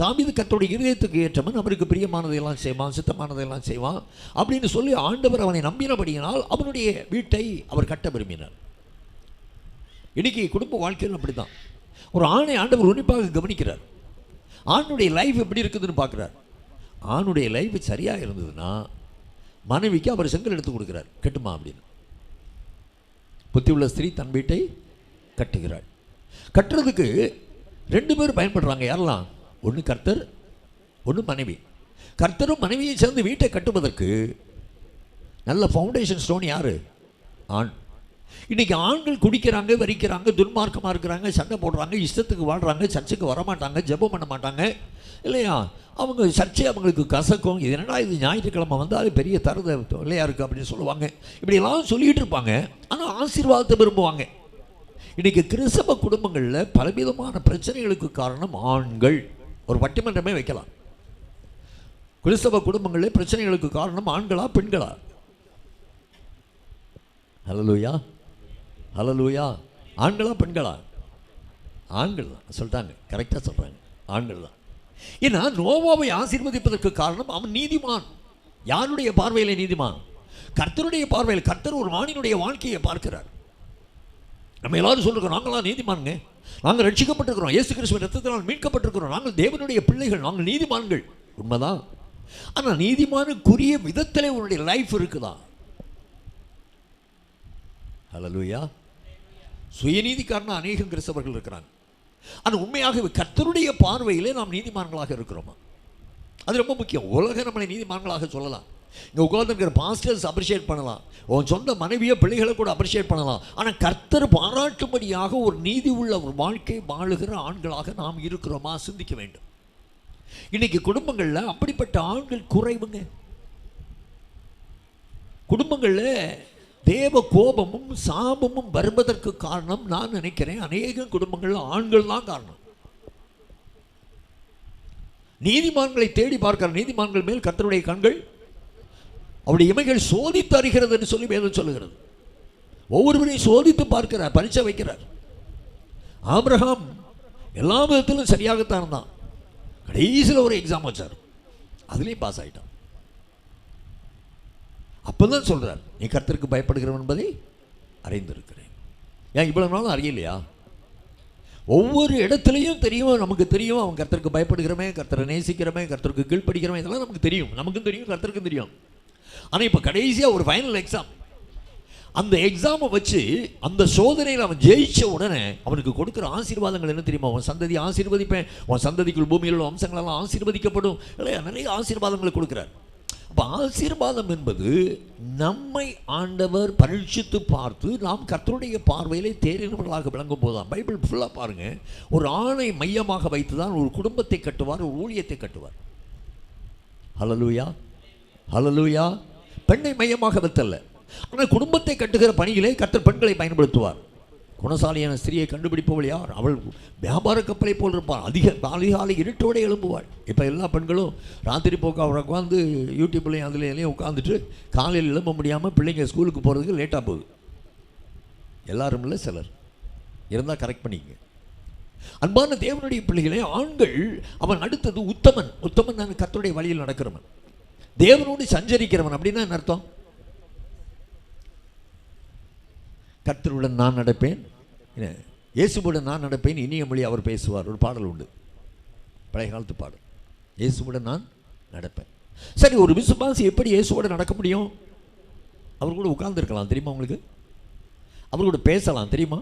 தாவீது கர்த்தருடைய இருதயத்துக்கு ஏற்றவன், அவருக்கு பிரியமானதையெல்லாம் செய்வான், சித்தமானதையெல்லாம் செய்வான் அப்படின்னு சொல்லி ஆண்டவர் அவனை நம்பினபடியினால் அவனுடைய வீட்டை அவர் கட்ட விரும்பினார். இன்னைக்கு குடும்ப வாழ்க்கையில் அப்படி தான். ஒரு ஆணை ஆண்டவர் உன்னிப்பாக கவனிக்கிறார். ஆணுடைய லைஃப் எப்படி இருக்குதுன்னு பார்க்குறார். ஆணுடைய லைஃப் சரியாக இருந்ததுன்னா மனைவிக்கு அவர் செங்கல் எடுத்து கொடுக்குறார், கட்டுமா அப்படின்னு. புத்தி உள்ள ஸ்திரீ தன் வீட்டை கட்டுகிறாள். கட்டுறதுக்கு ரெண்டு பேர் பயன்படுறாங்க. யாரெல்லாம்? ஒன்று கர்த்தர், ஒன்று மனைவி. கர்த்தரும் மனைவியை சேர்ந்து வீட்டை கட்டுவதற்கு நல்ல ஃபவுண்டேஷன் ஸ்டோன் யார்? ஆண். இன்றைக்கி ஆண்கள் குடிக்கிறாங்க, வரிக்கிறாங்க, துன்மார்க்கமாக இருக்கிறாங்க, சண்டை போடுறாங்க, இஷ்டத்துக்கு வாழ்கிறாங்க, சர்ச்சுக்கு வரமாட்டாங்க, ஜெபம் பண்ண மாட்டாங்க, இல்லையா? அவங்க சர்ச்சை அவங்களுக்கு கசக்கும். இது என்னடா இது, ஞாயிற்றுக்கிழமை வந்தால் பெரிய தருத இல்லையா இருக்குது அப்படின்னு சொல்லுவாங்க. இப்படியெல்லாம் சொல்லிகிட்டு இருப்பாங்க. ஆனால் ஆசீர்வாதத்தை விரும்புவாங்க. இன்றைக்கி கிறிஸ்தவ குடும்பங்களில் பலவிதமான பிரச்சனைகளுக்கு காரணம் ஆண்கள். ஒரு பட்டிமன்றமே வைக்கலாம். கிறிஸ்தவ குடும்பங்களில் பிரச்சனைகளுக்கு காரணம் ஆண்களா பெண்களா? ஹல்லேலூயா, ஹல்லேலூயா. ஆண்களா பெண்களா? ஆண்கள் தான் சொல்லிட்டாங்க, கரெக்டாக சொல்கிறாங்க, ஆண்கள் தான். ஏன்னா நோவாவை ஆசீர்வதிப்பதற்கு காரணம் அவன் நீதிமான். யாருடைய பார்வையில் நீதிமான்? கர்த்தருடைய பார்வையில். கர்த்தர் ஒரு ஆணினுடைய வாழ்க்கையை பார்க்கிறார். நம்ம எல்லாரும் சொல்லிருக்கோம், நாங்களாம் நீதிமானுங்க, நாங்கள் ரட்சிக்கப்பட்டிருக்கிறோம், இயேசு கிறிஸ்துவின் ரத்தத்தினால் மீட்கப்பட்டிருக்கிறோம், நாங்கள் தேவனுடைய பிள்ளைகள், நாங்கள் நீதிமான்கள். உண்மைதான். ஆனால் நீதிமானுக்குரிய விதத்திலே உன்னுடைய லைஃப் இருக்குதா? ஹல்லேலூயா. சுயநீதிக்காரனா அநேகம் கிறிஸ்தவர்கள் இருக்கிறாங்க. ஆனால் உண்மையாகவே கர்த்தருடைய பார்வையிலே நாம் நீதிமான்களாக இருக்கிறோமா? அது ரொம்ப முக்கியம். உலக நம்மளை நீதிமான்களாக சொல்லலாம். இங்கே உட்கார்ந்துருக்கிற பாஸ்டர்ஸ் அப்ரிஷியேட் பண்ணலாம், உன் சொந்த மனைவியோ பிள்ளைகளை கூட அப்ரிஷியேட் பண்ணலாம். ஆனால் கர்த்தர் பாராட்டும்படியாக ஒரு நீதி உள்ள ஒரு வாழ்க்கை வாழுகிற ஆண்களாக நாம் இருக்கிறோமா? சிந்திக்க வேண்டும். இன்னைக்கு குடும்பங்களில் அப்படிப்பட்ட ஆண்கள் குறைவுங்க. குடும்பங்களில் தேவ கோபமும் சாபமும் வருவதற்கு காரணம் நான் நினைக்கிறேன் அநேக குடும்பங்களில் ஆண்கள் தான் காரணம். நீதிமான்களை தேடி பார்க்கிற நீதிமான்கள் மேல் கர்த்தருடைய கண்கள் அவருடைய இமைகள் சோதித்து அறிகிறது என்று சொல்லி வேதம் சொல்லுகிறது. ஒவ்வொருவரையும் சோதித்து பார்க்கிறார், பரீட்சை வைக்கிறார். ஆபிரகாம் எல்லா விதத்திலும் சரியாகத்தான் இருந்தான். கடைசியில் ஒரு எக்ஸாம் வச்சார், அதுலேயும் பாஸ் ஆகிட்டான். அப்போதான் சொல்கிறார், நீ கர்த்தருக்கு பயப்படுகிறவன் என்பதை அறிந்திருக்கிறேன். ஏன் இவ்வளவு நாளும் அறியலையா? ஒவ்வொரு இடத்துலையும் தெரியும், நமக்கு தெரியும் அவன் கர்த்தருக்கு பயப்படுகிறவன், கர்த்தரை நேசிக்கிறவன், கர்த்தருக்கு கீழ்ப்படுகிறவன், இதெல்லாம் நமக்கு தெரியும், நமக்கும் தெரியும், கர்த்தருக்கும் தெரியும். ஆனால் இப்போ கடைசியாக ஒரு ஃபைனல் எக்ஸாம், அந்த எக்ஸாமை வச்சு அந்த சோதனையில் அவன் ஜெயிச்ச உடனே அவனுக்கு கொடுக்குற ஆசீர்வாதங்கள் என்ன தெரியுமா? உன் சந்ததி ஆசீர்வதிப்பேன், உன் சந்ததிக்குள் பூமியில் உள்ள அம்சங்களெல்லாம் ஆசீர்வதிக்கப்படும், இல்லையா? நிறைய ஆசீர்வாதங்களை கொடுக்குறார். அப்போ ஆசீர்வாதம் என்பது நம்மை ஆண்டவர் பரீட்சித்து பார்த்து நாம் கர்த்தருடைய பார்வையிலே தேறினவர்களாக விளங்கும் போதுதான். பைபிள் ஃபுல்லாக பாருங்கள், ஒரு ஆணை மையமாக வைத்து தான் ஒரு குடும்பத்தை கட்டுவார், ஒரு ஊழியத்தை கட்டுவார். ஹல்லேலூயா, ஹல்லேலூயா. பெண்ணை மையமாக வைத்தல்ல, ஆனால் குடும்பத்தை கட்டுகிற பணியிலே கர்த்தர் பெண்களை பயன்படுத்துவார். குணசாலியான ஸ்திரியை கண்டுபிடிப்பவள் யார்? அவள் வியாபார கப்பலை போல் இருப்பாள். அதிகாலை இருட்டோடு எழும்புவாள். இப்போ எல்லா பெண்களும் ராத்திரி போக்கா உட்காந்து யூடியூப்லேயும் அதுலேயும் உட்காந்துட்டு காலையில் எழும்ப முடியாமல் பிள்ளைங்க ஸ்கூலுக்கு போகிறதுக்கு லேட்டாக போகுது. எல்லாரும் இல்லை, சிலர் இருந்தால் கரெக்ட் பண்ணிக்கங்க. அன்பான தேவனுடைய பிள்ளைகளே, ஆண்கள் அவன் அடுத்தது உத்தமன். உத்தமன் நான் கர்த்தருடைய வழியில் நடக்கிறவன், தேவனோடு சஞ்சரிக்கிறவன். அப்படின்னா என்ன அர்த்தம்? கர்த்தருடன் நான் நடப்பேன், இயேசுவுடன் நான் நடப்பேன், இனிய மொழி அவர் பேசுவார். ஒரு பாடல் உண்டு, பழைய காலத்து பாடல். இயேசுவுடன் நான் நடப்பேன். சரி, ஒரு விசுவாசி எப்படி இயேசுவோடு நடக்க முடியும்? அவர் கூட உட்கார்ந்துருக்கலாம் தெரியுமா உங்களுக்கு? அவர் கூட பேசலாம் தெரியுமா?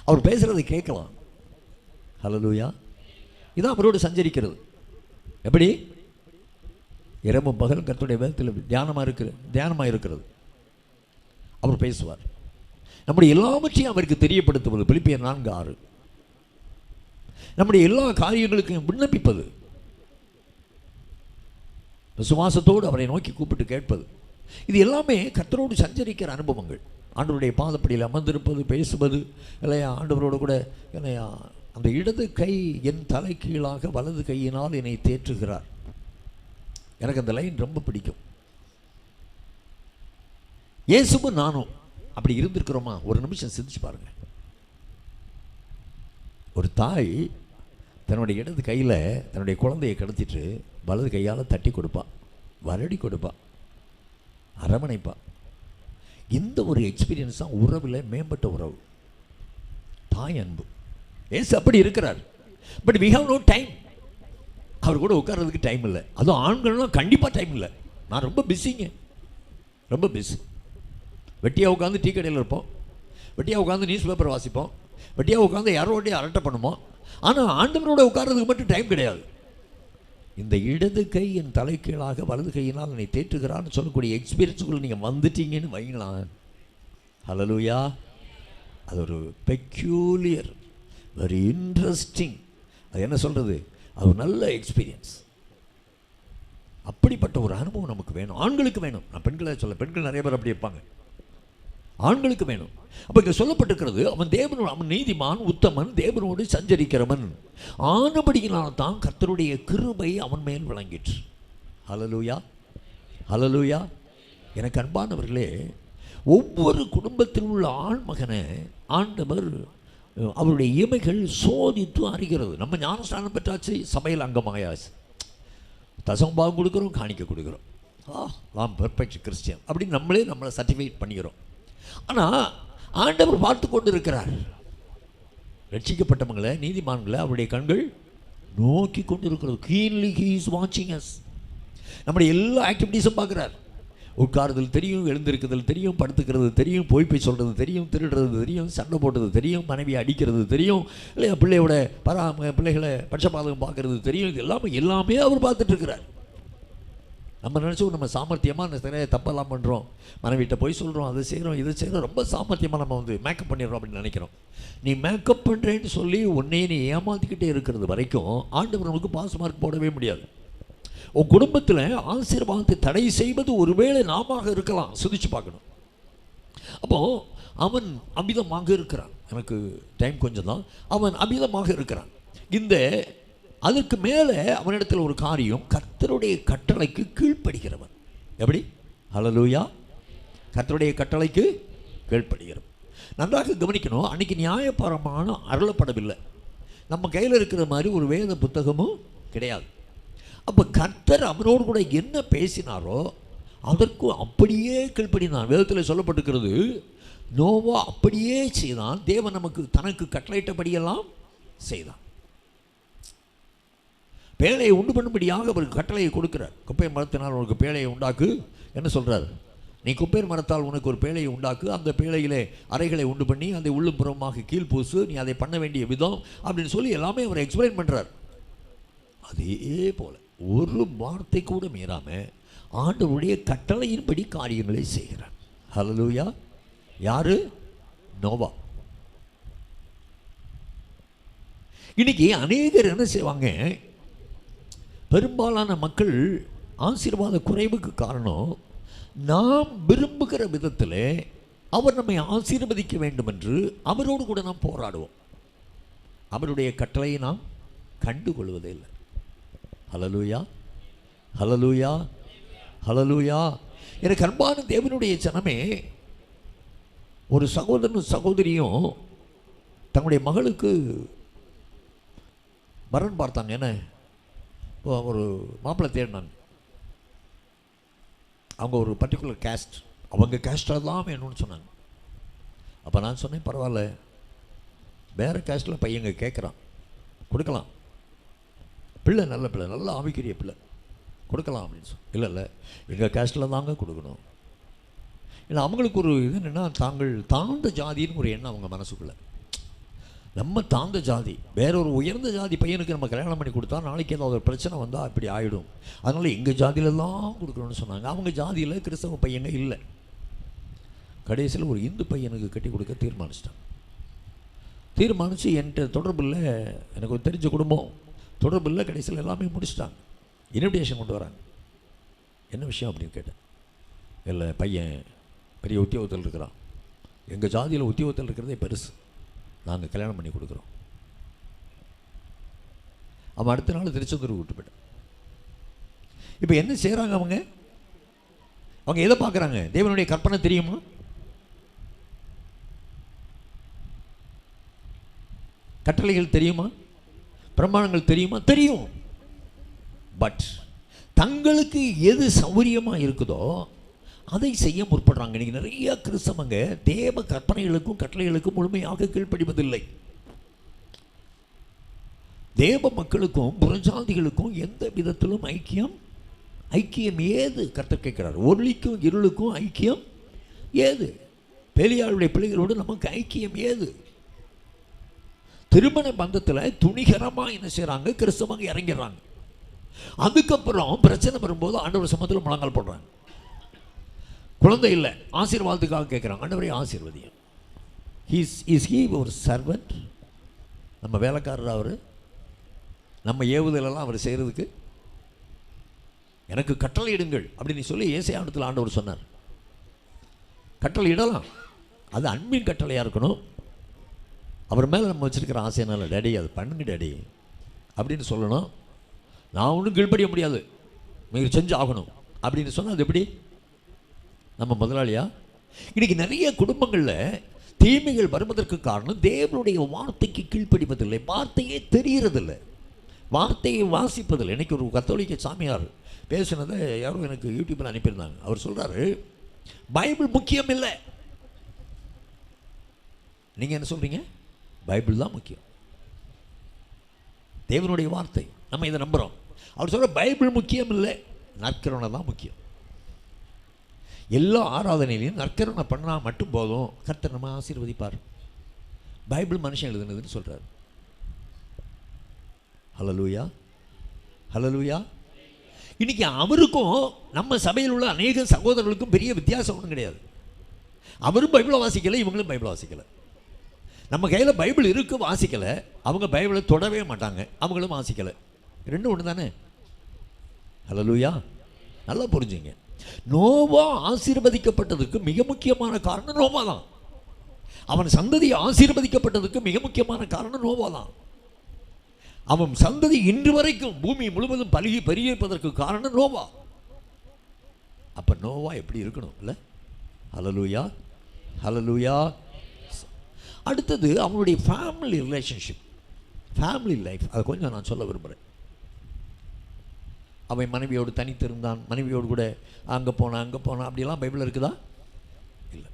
அவர் பேசுகிறதை கேட்கலாம். ஹல்லேலூயா. இதான் அவரோடு சஞ்சரிக்கிறது. எப்படி? இரவும் பகலும் கர்த்தருடைய வேதத்தில் தியானமாக இருக்கிறது. அவர் பேசுவார். நம்முடைய எல்லாவற்றையும் அவருக்கு தெரியப்படுத்துவது. பிலிப்பியர் 4:6. நம்முடைய எல்லா காரியங்களுக்கும் விண்ணப்பிப்பது, விசுவாசத்தோடு அவரை நோக்கி கூப்பிட்டு கேட்பது. இது எல்லாமே கர்த்தரோடு சஞ்சரிக்கிற அனுபவங்கள். ஆண்டவருடைய பாதப்படியில் அமர்ந்திருப்பது, பேசுவது, இல்லையா? ஆண்டவரோடு கூட இல்லையா? அந்த இடது கை என் தலை கீழாக வலது கையினால் என்னை தேற்றுகிறார். எனக்கு அந்த லைன் ரொம்ப பிடிக்கும். இயேசுவும் நானும் அப்படி இருந்திருக்கிறோமா? ஒரு நிமிஷம் சிந்திச்சு பாருங்க. ஒரு தாய் தன்னுடைய இடது கையில் தன்னுடைய குழந்தையை கடத்திட்டு வலது கையால் தட்டி கொடுப்பா, வருடி கொடுப்பா, அரவணைப்பா. இந்த ஒரு எக்ஸ்பீரியன்ஸ் தான் உறவில் மேம்பட்ட உறவு, தாய் அன்பு. ஏசு அப்படி இருக்கிறார். But we have no time. அவர் கூட உட்கார்றதுக்கு டைம் இல்லை. அதுவும் ஆண்கள்லாம் கண்டிப்பாக டைம் இல்லை. நான் ரொம்ப பிஸிங்க, ரொம்ப பிஸி. வெட்டியாக உட்காந்து டீ கடையில் இருப்போம், வெட்டியாக உட்காந்து நியூஸ் பேப்பர் வாசிப்போம், வெட்டியாக உட்காந்து யாரோடைய அரட்டை பண்ணுமோ. ஆனால் ஆண்டவரோட உட்கார்றதுக்கு மட்டும் டைம் கிடையாது. இந்த இடது கை என் தலை கீழாக வலது கையினால் என்னை தேற்றுகிறான்னு சொல்லக்கூடிய எக்ஸ்பீரியன்ஸுக்குள்ளே நீங்கள் வந்துட்டீங்கன்னு வைங்களேன். ஹல்லேலூயா. அது ஒரு பெக்யூலியர், வெரி இன்ட்ரெஸ்டிங், அது என்ன சொல்கிறது, அது ஒரு நல்ல எக்ஸ்பீரியன்ஸ். அப்படிப்பட்ட ஒரு அனுபவம் நமக்கு வேணும், ஆண்களுக்கு வேணும். நான் பெண்களை சொல்ல, பெண்கள் நிறைய பேர் அப்படி இருப்பாங்க, ஆண்களுக்கு வேணும். அப்போ இங்கே சொல்லப்பட்டிருக்கிறது, அவன் தேவனோடு, அவன் நீதிமான், உத்தமன், தேவனோடு சஞ்சரிக்கிறவன் ஆனபடியினால் தான் கர்த்தருடைய கிருபை அவன் மேல் விளங்கிற்று. ஹல்லேலூயா, ஹல்லேலூயா. எனக்கு அன்பானவர்களே, ஒவ்வொரு குடும்பத்தில் உள்ள ஆண் மகனை ஆண்டவர் அவருடைய இமைகள் சோதித்து அறிகிறது. நம்ம ஞானஸ்நானம் பெற்றாச்சு, சபையில் அங்கமாயாச்சு, தசம்பாகம் கொடுக்குறோம், காணிக்க கொடுக்குறோம், நாம் பெர்ஃபெக்ட் கிறிஸ்டியன் அப்படின்னு நம்மளை சர்டிஃபிகேட் பண்ணிக்கிறோம். ஆனால் ஆண்டவர் பார்த்து கொண்டு இருக்கிறார். ரட்சிக்கப்பட்டவங்களை, நீதிமான்களை அவருடைய கண்கள் நோக்கி கொண்டு இருக்கிறது. கீன்லி ஹி இஸ் வாட்சிங் அஸ். நம்முடைய எல்லா ஆக்டிவிட்டீஸும் பார்க்குறார். உட்காருதல் தெரியும், எழுந்திருக்குதல் தெரியும், படுத்துக்கிறது தெரியும், போய் சொல்கிறது தெரியும், திருடுறது தெரியும், சண்டை போட்டது தெரியும், மனைவியை அடிக்கிறது தெரியும், இல்லையா? பிள்ளையோட பிள்ளைகளை பட்சபாதகம் பார்க்கறது தெரியும். இது எல்லாமே அவர் பார்த்துட்ருக்கிறார். நம்ம நினச்சோம் நம்ம சாமர்த்தியமாக நிறைய தப்பெல்லாம் பண்ணுறோம், மனைவிட்ட போய் சொல்கிறோம், அதை செய்கிறோம், இதை செய்கிறோம், ரொம்ப சாமர்த்தியமாக நம்ம மேக்கப் பண்ணிடுறோம் அப்படின்னு நினைக்கிறோம். நீ மேக்கப் பண்ணுறேன்னு சொல்லி உன்னையே நீ ஏமாற்றிக்கிட்டே இருக்கிறது வரைக்கும் ஆண்டவர் நமக்கு பாஸ் மார்க் போடவே முடியாது. உன் குடும்பத்தில் ஆசீர்வாதத்தை தடை செய்வது ஒருவேளை நாம இருக்கலாம். சிந்திச்சு பார்க்கணும். அப்போது அவன் அமிதமாக இருக்கிறான். எனக்கு டைம் கொஞ்சம் தான். அவன் அமிதமாக இருக்கிறான். இந்த அதற்கு மேலே அவனிடத்தில் ஒரு காரியம், கர்த்தருடைய கட்டளைக்கு கீழ்ப்படுகிறவன். எப்படி? ஹல்லேலூயா. கர்த்தருடைய கட்டளைக்கு கீழ்ப்படுகிறவன். நன்றாக கவனிக்கணும். அன்றைக்கி நியாயப்பிரமாணம் அருளப்படவில்லை. நம்ம கையில் இருக்கிற மாதிரி ஒரு வேத புத்தகமும் கிடையாது. அப்போ கர்த்தர் அவனோடு கூட என்ன பேசினாரோ அதற்கு அப்படியே கீழ்ப்படினான். வேதத்தில் சொல்லப்பட்டிருக்கிறது, நோவா அப்படியே செய்தான். தேவன் நமக்கு தனக்கு கட்டளையிட்டபடியெல்லாம் செய்தான். பேழையை உண்டு பண்ணும்படியாக அவருக்கு கட்டளையை கொடுக்கிறார். குப்பை மரத்தினால் உனக்கு பேழையை உண்டாக்கு என்ன சொல்கிறார்? நீ குப்பேர் மரத்தால் உனக்கு ஒரு பேழையை உண்டாக்கு, அந்த பேழையிலே அறைகளை உண்டு பண்ணி அதை உள்ளும் புறமாக கீழ்பூசு, நீ அதை பண்ண வேண்டிய விதம் அப்படின்னு சொல்லி எல்லாமே அவர் எக்ஸ்பிளைன் பண்ணுறார். அதே போல் ஒரு வார்த்தை கூட மீறாமல் ஆண்டவருடைய கட்டளையின்படி காரியங்களை செய்கிறார். ஹல்லேலூயா. யாரு? நோவா. இன்னைக்கு அநேகர் என்ன செய்வாங்க, பெரும்பாலான மக்கள் ஆசீர்வாத குறைவுக்கு காரணம் நாம் விரும்புகிற விதத்தில் அவர் நம்மை ஆசீர்வதிக்க வேண்டும் என்று அவரோடு கூட நாம் போராடுவோம். அவருடைய கட்டளையை நாம் கண்டுகொள்வதே இல்லை. ஹல்லேலூயா, ஹல்லேலூயா, ஹல்லேலூயா. எனக்கு அன்பான தேவனுடைய ஜனமே, ஒரு சகோதரனும் சகோதரியும் தங்களுடைய மகளுக்கு வரன் பார்த்தாங்க. என்ன, ஒரு மாப்பிள்ளை தேடினாங்க. அவங்க ஒரு பர்டிகுலர் கேஸ்ட், அவங்க கேஸ்டாக தான் வேணும்னு சொன்னாங்க. அப்போ நான் சொன்னேன், பரவாயில்ல, வேறு கேஸ்ட்டில் பையங்க கேட்குறான், கொடுக்கலாம், பிள்ளை நல்ல பிள்ளை, நல்ல ஆவிக்குரிய பிள்ளை, கொடுக்கலாம் அப்படின்னு சொல்லி. இல்லை இல்லை, எங்கள் கேஸ்ட்டில் தாங்க கொடுக்கணும். ஏன்னா அவங்களுக்கு ஒரு இது என்னென்னா, தாங்கள் தாழ்ந்த ஜாதின்னு ஒரு எண்ணம் அவங்க மனசுக்குள்ளே. நம்ம தாழ்ந்த ஜாதி, வேற ஒரு உயர்ந்த ஜாதி பையனுக்கு நம்ம கல்யாணம் பண்ணி கொடுத்தா நாளைக்கு ஏதாவது ஒரு பிரச்சனை வந்தால் இப்படி ஆகிடும், அதனால் எங்கள் ஜாதியிலலாம் கொடுக்கணும்னு சொன்னாங்க. அவங்க ஜாதியில் கிறிஸ்தவ பையங்க இல்லை. கடைசியில் ஒரு இந்து பையனுக்கு கட்டி கொடுக்க தீர்மானித்து என்கிட்ட தொடர்பு இல்லை, எனக்கு ஒரு தெரிஞ்ச குடும்பம் தொடர்பு இல்லை, கடைசியில் எல்லாமே முடிச்சிட்டாங்க. இன்விடேஷன் கொண்டு வராங்க. என்ன விஷயம் அப்படின்னு கேட்டேன். இல்லை, பையன் பெரிய உத்தியோகத்தில் இருக்கிறான், எங்கள் ஜாதியில் உத்தியோகத்தில் இருக்கிறதே பெருசு, நாங்கள் கல்யாணம் பண்ணி கொடுக்குறோம். அவன் அடுத்த நாள் திருச்செந்தூர் விட்டு போயிட்டான். இப்போ என்ன செய்கிறாங்க அவங்க? அவங்க எதை பார்க்குறாங்க? தேவனுடைய கற்பனை தெரியுமா? கட்டளைகள் தெரியுமா? பிரமாணங்கள் தெரியுமா? தெரியும். பட் தங்களுக்கு எது சௌகரியமாக இருக்குதோ அதை செய்ய முற்படுறாங்க. இன்றைக்கி நிறைய கிறிஸ்தவங்க தேவ கற்பனைகளுக்கும் கட்டளைகளுக்கும் முழுமையாக கீழ்ப்படிவதில்லை. தேவ மக்களுக்கும் புறஜாதிகளுக்கும் எந்த விதத்திலும் ஐக்கியம் ஏது? கர்த்தர் கேட்கிறார். ஒளிக்கும் இருளுக்கும் ஐக்கியம் ஏது? பேலியாளுடைய பிள்ளைகளோடு நமக்கு ஐக்கியம் ஏது? திருமண பந்தத்தில் துணிகரமாக என்ன செய்கிறாங்க? கிறிஸ்தவங்க இறங்கிடுறாங்க. அதுக்கப்புறம் பிரச்சனை வரும்போது ஆண்டவர் சமூகத்தில் முழங்கால் போடுறாங்க. குழந்தை இல்லை, ஆசீர்வாதத்துக்காக கேட்குறாங்க, ஆண்டவரே ஆசீர்வதியும். இஸ் ஹீ ஒரு சர்வெண்ட்? நம்ம வேலைக்காரர் அவர், நம்ம ஏவுதலெல்லாம் அவர் செய்கிறதுக்கு எனக்கு கட்டளை இடுங்கள் அப்படின்னு சொல்லி ஏசாயாவிடத்தில் ஆண்டவர் சொன்னார். கட்டளை இடலாம், அது அன்பின் கட்டளையாக இருக்கணும். அவர் மேலே நம்ம வச்சுருக்கிற ஆசையினால, டேடி அது பண்ணுங்க டேடி அப்படின்னு சொல்லணும். நான் ஒன்றும் கீழ்ப்படிய முடியாது, நீங்கள் செஞ்சு ஆகணும் அப்படின்னு சொன்னால் அது எப்படி? நம்ம முதலாளியா? இன்றைக்கி நிறைய குடும்பங்களில் தீமைகள் வருவதற்கு காரணம் தேவனுடைய வார்த்தைக்கு கீழ்ப்படிவதில்லை, வார்த்தையே தெரிகிறதில்லை, வார்த்தையை வாசிப்பதில்லை. இன்றைக்கி ஒரு கத்தோலிக்க சாமியார் பேசுனதை யாரும் எனக்கு யூடியூப்பில் அனுப்பியிருந்தாங்க. அவர் சொல்கிறாரு, பைபிள் முக்கியம் இல்லை. நீங்கள் என்ன சொல்கிறீங்க? பைபிள் தான் முக்கியம், தேவனுடைய வார்த்தை, நம்ம இதை நம்புகிறோம். அவர் சொல்கிற பைபிள் முக்கியம் இல்லை, நற்கருணை தான் முக்கியம். எல்லா ஆராதனையிலையும் நற்கருணை பண்ணால் மட்டும் போதும், கர்த்தர் நம்ம ஆசீர்வதிப்பார். பைபிள் மனுஷன் எழுதுனதுன்னு சொல்கிறார். ஹல்லேலூயா, ஹல்லேலூயா. இன்றைக்கி அவருக்கும் நம்ம சபையில் உள்ள அநேக சகோதரர்களுக்கும் பெரிய வித்தியாசம் ஒன்றும் கிடையாது. அவரும் பைபிளை வாசிக்கலை, இவங்களும் பைபிளை வாசிக்கலை. நம்ம கையில் பைபிள் இருக்கு, வாசிக்கலை. அவங்க பைபிளை தொடவே மாட்டாங்க, அவங்களும் வாசிக்கலை. ரெண்டும் ஒன்று தானே. ஹல்லேலூயா. நல்லா புரிஞ்சுங்க. நோவா ஆசீர்வதிக்கப்பட்டதுக்கு மிக முக்கியமான காரணம் நோவா தான். அவன் சந்ததி ஆசீர்வதிக்கப்பட்டதுக்கு மிக முக்கியமான காரணம் நோவா தான். அவன் சந்ததி இன்று வரைக்கும் பூமி முழுவதும் பருகி பெருகியிருப்பதற்கு காரணம் நோவா. அப்ப நோவா எப்படி இருக்கணும் இல்லை? ஹல்லேலூயா, ஹல்லேலூயா. அடுத்தது அவனுடைய ஃபேமிலி ரிலேஷன்ஷிப், ஃபேமிலி லைஃப், அதை கொஞ்சம் நான் சொல்ல விரும்புகிறேன். அவன் மனைவியோடு தனித்திருந்தான், மனைவியோடு கூட அங்கே போனான் அப்படிலாம் பைபிளில் இருக்குதா? இல்லை.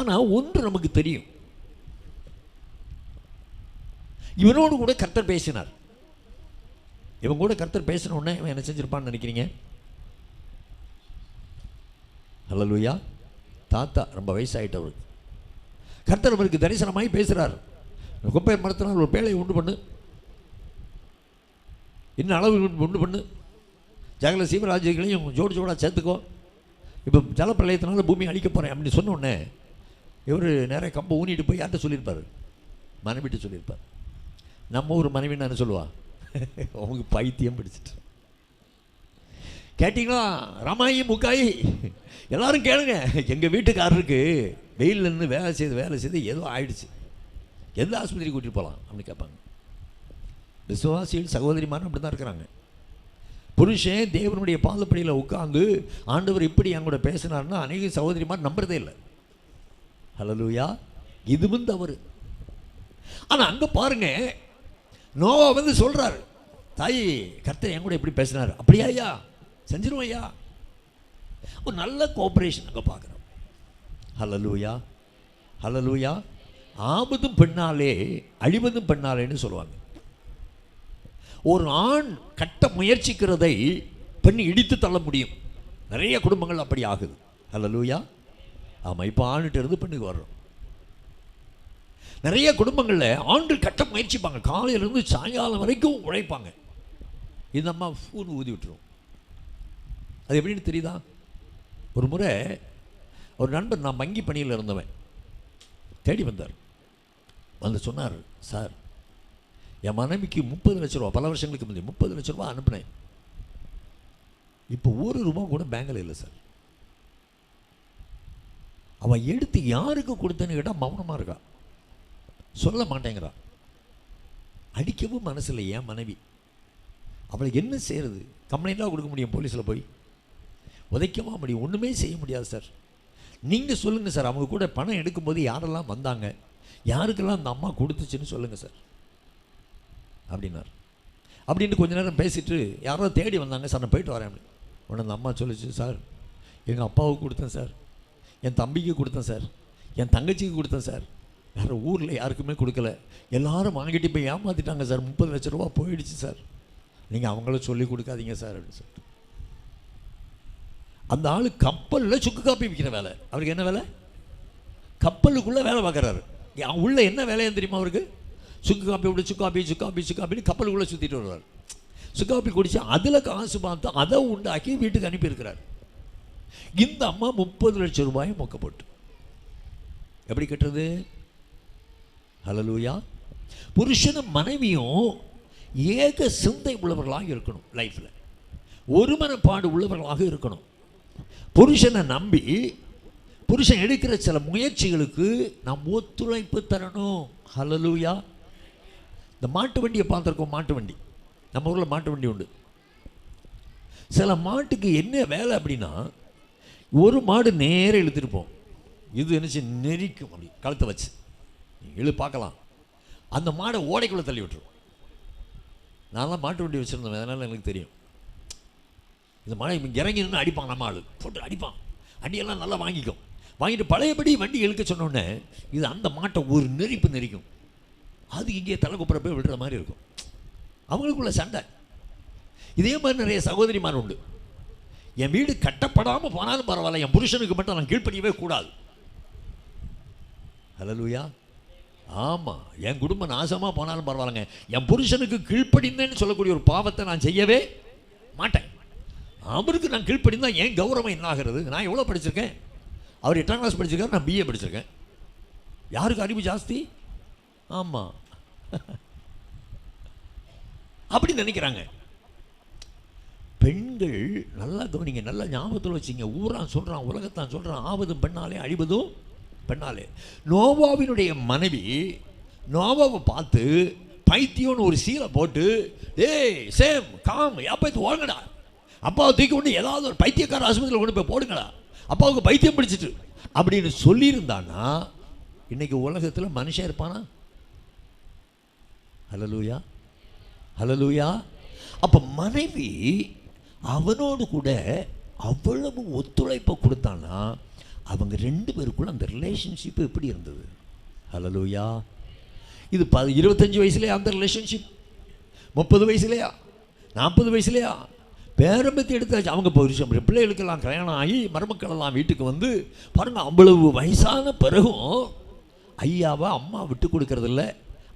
ஆனால் ஒன்று நமக்கு தெரியும், இவனோடு கூட கர்த்தர் பேசினார். இவன் கூட கர்த்தர் பேசின உடனே இவன் என்ன செஞ்சிருப்பான்னு நினைக்கிறீங்க? ஹல்லேலூயா. தாத்தா ரொம்ப வயசாகிட்டவருக்கு கர்த்தர் அவருக்கு தரிசனமாகி பேசுகிறார். கொப்பை மரத்தினால் ஒரு பேழையை உண்டு பண்ணு, இன்னும் அளவு உண்டு பண்ணு, சகல சீவராஜ்யங்களையும் ஜோடு ஜோடாக சேர்த்துக்கோ, இப்போ ஜலப்பிரளயத்தினால பூமி அழிக்க போகிறேன் அப்படின்னு சொன்ன உடனே இவர் நிறைய கம்பை ஊனிட்டு போய் யார்கிட்ட சொல்லியிருப்பார்? மனைவிட்டு சொல்லியிருப்பார். நம்ம ஒரு மனைவின்னு என்ன சொல்லுவா? அவங்க பைத்தியம் பிடிச்சிட்டு. கேட்டிங்களா ராமாயி முக்காயி எல்லாரும் கேளுங்க, எங்கள் வீட்டுக்காரருக்கு வெயிலில் நின்று வேலை செய்து ஏதோ ஆயிடுச்சு, எந்த ஆஸ்பத்திரி கூட்டிகிட்டு போகலாம் அப்படின்னு கேட்பாங்க. விசுவாசிகள் சகோதரிமாரும் அப்படி தான் இருக்கிறாங்க. புருஷன் தேவனுடைய பாதப்படியில் உட்கார்ந்து ஆண்டவர் இப்படி என் கூட பேசினார்னா அநேக சகோதரிமார் நம்புறதே இல்லை. ஹல்லேலூயா. இதுவும் தவறு. ஆனால் அங்கே பாருங்க, நோவா வந்து சொல்கிறார், தாய் கர்த்தர் என் கூட எப்படி பேசினார், அப்படியா ஐயா செஞ்சிருவோம் ஐயா. ஒரு நல்ல கோஆப்ரேஷன் அங்கே பார்க்குறோம். ஹல்லேலூயா. ஹல்லேலூயா. ஆபத்தும் பெண்ணாலே அழிவதும் பெண்ணாலேன்னு சொல்லுவாங்க. ஒரு ஆண் கட்ட முயற்சிக்கிறதை பெண் இடித்து தள்ள முடியும். நிறைய குடும்பங்கள் அப்படி ஆகுது. ஹல்லேலூயா. ஆமாம், இப்போ ஆண்கிட்ட இருந்து பெண்ணுக்கு வர்றோம். நிறைய குடும்பங்களில் ஆண்கள் கட்ட முயற்சிப்பாங்க, காலையிலேருந்து சாயங்காலம் வரைக்கும் உழைப்பாங்க. இந்த அம்மா ஃபோன் ஊதி விட்டுரும். அது எப்படின்னு தெரியுதா? ஒரு முறை ஒரு நண்பர், நான் வங்கி பணியில் இருந்தவன், தேடி வந்தார். வந்து சொன்னார், சார் என் மனைவிக்கு 30 லட்ச ரூபா, பல வருஷங்களுக்கு முந்தைய 30 லட்ச ரூபா அனுப்பினேன், இப்போ ஒரு ரூபா கூட பேங்கில் இல்லை சார். அவன் எடுத்து யாருக்கு கொடுத்தேன்னு கேட்டால் மௌனமாக இருக்கா, சொல்ல மாட்டேங்கிறா. அடிக்கவும் மனசில்லை என் மனைவி. அவளுக்கு என்ன செய்கிறது? கம்ப்ளைண்ட்டாக கொடுக்க முடியும், போலீஸில் போய் உதைக்கவா முடியும்? ஒன்றுமே செய்ய முடியாது சார். நீங்கள் சொல்லுங்கள் சார், அவங்க கூட பணம் எடுக்கும்போது யாரெல்லாம் வந்தாங்க, யாருக்கெல்லாம் அந்த அம்மா கொடுத்துச்சுன்னு சொல்லுங்கள் சார் அப்படின்னார். அப்படின்ட்டு கொஞ்ச நேரம் பேசிட்டு யாரோ தேடி வந்தாங்க சார், நான் போயிட்டு வரேன் அப்படி. உடனே அந்த அம்மா சொல்லிச்சு, சார் எங்கள் அப்பாவுக்கு கொடுத்தேன் சார், என் தம்பிக்கு கொடுத்தேன் சார், என் தங்கச்சிக்கு கொடுத்தேன் சார், வேறு ஊரில் யாருக்குமே கொடுக்கல, எல்லாரும் வாங்கிட்டு போய் ஏமாற்றிட்டாங்க சார், 30 லட்ச ரூபா போயிடுச்சு சார், நீங்கள் அவங்கள சொல்லி கொடுக்காதீங்க சார் அப்படின்னு சொல்லிட்டு. அந்த ஆள் கப்பலில் சுக்கு காப்பி விற்கிற வேலை. அவருக்கு என்ன வேலை? கப்பலுக்குள்ளே வேலை பார்க்குறாரு. உள்ள என்ன வேலைன்னு தெரியுமா அவருக்கு? சுக்கு காப்பி விட்டு சுக்காப்பின்னு கப்பலுக்குள்ளே சுற்றிட்டு வருவார். சுக்காப்பி குடித்து அதில் காசு பார்த்து அதை உண்டாக்கி வீட்டுக்கு அனுப்பியிருக்கிறார். இந்த அம்மா 30 லட்சம் ரூபாயை மொக்க போட்டு எப்படி கட்டுறது? ஹல்லேலூயா. புருஷனும் மனைவியும் ஏக சிந்தை உள்ளவர்களாக இருக்கணும். லைஃப்பில் ஒருமனப்பாடு உள்ளவர்களாக இருக்கணும். புருஷனை நம்பி புருஷன் எடுக்கிற சில முயற்சிகளுக்கு நாம் ஒத்துழைப்பு தரணும். ஹல்லேலூயா. இந்த மாட்டு வண்டியை பார்த்துருக்கோம். மாட்டு வண்டி, நம்ம ஊரில் மாட்டு வண்டி உண்டு. சில மாட்டுக்கு என்ன வேலை அப்படின்னா, ஒரு மாடு நேரம் இழுத்துருப்போம், இது என்னச்சு நெரிக்கும், அப்படி கழுத்தை வச்சு இழு பார்க்கலாம், அந்த மாடை ஓடைக்குள்ளே தள்ளி விட்டுரும். நான்லாம் மாட்டு வண்டி வச்சுருந்தேன், அதனால் எனக்கு தெரியும். இந்த மழை இறங்கி நின்று அடிப்பான், நம்ம ஆள் போட்டு அடிப்பான், அடியெல்லாம் நல்லா வாங்கிக்கும். வாங்கிட்டு பழையபடி வண்டி இழுக்க சொன்னோடனே இது அந்த மாட்டை ஒரு நெரிக்கும், அது இங்கே தலை குப்புற போய் விடுற மாதிரி இருக்கும். அவங்களுக்குள்ள சண்டை. இதே மாதிரி நிறைய சகோதரிமார் உண்டு. என் வீடு கட்டப்படாமல் போனாலும் பரவாயில்ல, என் புருஷனுக்கு மட்டும் நான் கீழ்ப்படியவே கூடாது. ஹல்லேலூயா. ஆமாம், என் குடும்பம் நாசமாக போனாலும் பரவாயில்லைங்க, என் புருஷனுக்கு கீழ்ப்படிந்தேன்னு சொல்லக்கூடிய ஒரு பாவத்தை நான் செய்யவே மாட்டேன். அவருக்கு நான் கீழ்ப்படிந்தால் என் கௌரவம் என்ன ஆகிறது? நான் எவ்வளோ படிச்சிருக்கேன்? அவர் 8ஆம் கிளாஸ் படிச்சிருக்காரு, நான் BA படிச்சிருக்கேன். யாருக்கு அறிவு ஜாஸ்தி? ஆமாம், அப்படி நினைக்கிறாங்க பெண்கள். நல்லா கவனிங்க, நல்லா ஞாபகத்தில் வச்சுங்க. ஊரான் சொல்கிறான், உலகத்தான் சொல்கிறான், ஆவதும் பெண்ணாலே அழிவதும் பெண்ணாலே. நோவாவினுடைய மனைவி நோவாவை பார்த்து பைத்தியம்னு ஒரு சீலை போட்டு, ஏய் சேம் காம் யாப்பாய்த்து ஓடுங்கடா, அப்பாவை தூக்கி கொண்டு ஏதாவது ஒரு பைத்தியக்கார ஆஸ்பத்திரியில் கொண்டு போய் போடுங்களா, அப்பாவுக்கு பைத்தியம் பிடிச்சிட்டு அப்படின்னு சொல்லியிருந்தான்னா இன்னைக்கு உலகத்தில் மனுஷன் இருப்பானா? ஹல்லேலூயா. ஹல்லேலூயா. அப்போ மனைவி அவனோடு கூட அவ்வளவு ஒத்துழைப்பை கொடுத்தான்னா அவங்க 2 பேருக்குள்ள அந்த ரிலேஷன்ஷிப் எப்படி இருந்தது? ஹல்லேலூயா. இது 25 வயசுலையா அந்த ரிலேஷன்ஷிப்? 30 வயசுலையா? 40 வயசுலையா? பேரம்பத்தி எடுத்தாச்சு. அவங்க புருஷன் பிள்ளைகளுக்கெல்லாம் கல்யாணம் ஆகி மருமக்களெல்லாம் வீட்டுக்கு வந்து பாருங்கள், அவ்வளவு வயசான பிறகும் ஐயாவை அம்மா விட்டு கொடுக்கறதில்ல,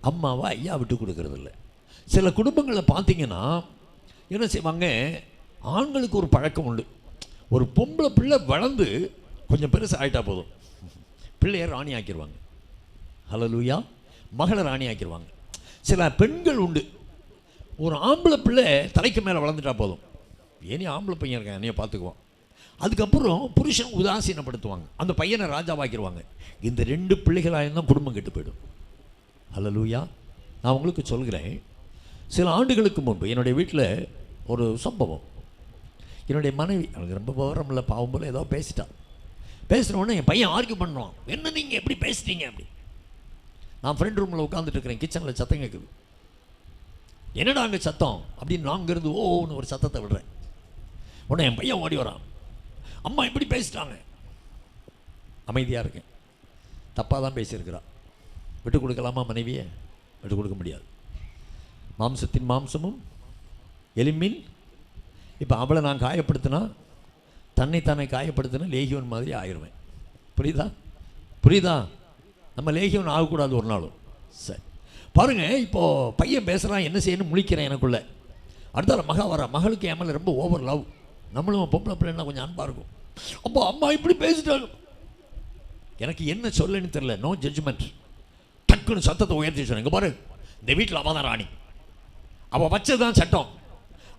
அம்மாவை ஐயா விட்டு கொடுக்கறதில்ல. சில குடும்பங்களில் பார்த்தீங்கன்னா என்ன செய்வாங்க, ஆண்களுக்கு ஒரு பழக்கம் உண்டு. ஒரு பொம்பளை பிள்ளை வளர்ந்து கொஞ்சம் பெருசு ஆகிட்டா போதும், பிள்ளையை ராணி ஆக்கிடுவாங்க. ஹல்லேலூயா. மகளை ராணி ஆக்கிடுவாங்க. சில பெண்கள் உண்டு, ஒரு ஆம்பளை பிள்ளை தலைக்கு மேலே வளர்ந்துட்டா போதும், ஏனி ஆம்பளை பையன் இருக்கேன் என்னைய பார்த்துக்குவான். அதுக்கப்புறம் புருஷன் உதாசீனப்படுத்துவாங்க, அந்த பையனை ராஜாவாக்கிடுவாங்க. இந்த 2 பிள்ளைகளாக தான் குடும்பம் கெட்டு போயிடும். ஹல்லேலூயா. நான் உங்களுக்கு சொல்கிறேன், சில ஆண்டுகளுக்கு முன்பு என்னுடைய வீட்டில் ஒரு சம்பவம். என்னுடைய மனைவி, எனக்கு ரொம்ப விவரம் இல்லை, பாவம் போல் ஏதோ பேசிட்டான். பேசுகிறோன்னே என் பையன் ஆர்கியூ பண்ணுவான், என்ன நீங்கள் எப்படி பேசிட்டீங்க அப்படி. நான் ஃப்ரெண்ட் ரூமில் உட்காந்துட்டு இருக்கிறேன், கிச்சனில் சத்தம் கேட்குது. என்னடா அங்கே சத்தம் அப்படின்னு நான் அங்கேருந்து ஓன்னு ஒரு சத்தத்தை விடுறேன். உடனே என் பையன் ஓடி வரான், அம்மா இப்படி பேசிட்டாங்க. அமைதியாக இருக்கேன். தப்பாக தான் பேசியிருக்கிறா. விட்டு கொடுக்கலாமா மனைவியை? விட்டு கொடுக்க முடியாது. மாம்சத்தின் மாம்சமும் எலும்பின். இப்போ அவளை நான் காயப்படுத்தினா, தன்னைத்தானே காயப்படுத்தினா லேகியோன் மாதிரி ஆயிடுவேன். புரியுதா? புரியுதா? நம்ம லேகியோன் ஆகக்கூடாது ஒரு நாளும். சரி பாருங்கள், இப்போது பையன் பேசுகிறான், என்ன செய்யணும் முழிக்கிறேன் எனக்குள்ள. அடுத்த மகா வர, மகளுக்கு என் மேலே ரொம்ப ஓவர் லவ். நம்மளும் பொம்பளை பிள்ளைன்னா கொஞ்சம் அன்பாக இருக்கும். அப்போ அம்மா இப்படி பேசிட்டாங்க. எனக்கு என்ன சொல்லன்னு தெரியல, நோ ஜட்ஜ்மெண்ட். டக்குன்னு சத்தத்தை உயர்த்தி சொன்னேன், இங்கே பாரு, இந்த வீட்டில் அவள் தான் ராணி, அவள் வச்சது தான் சட்டம்.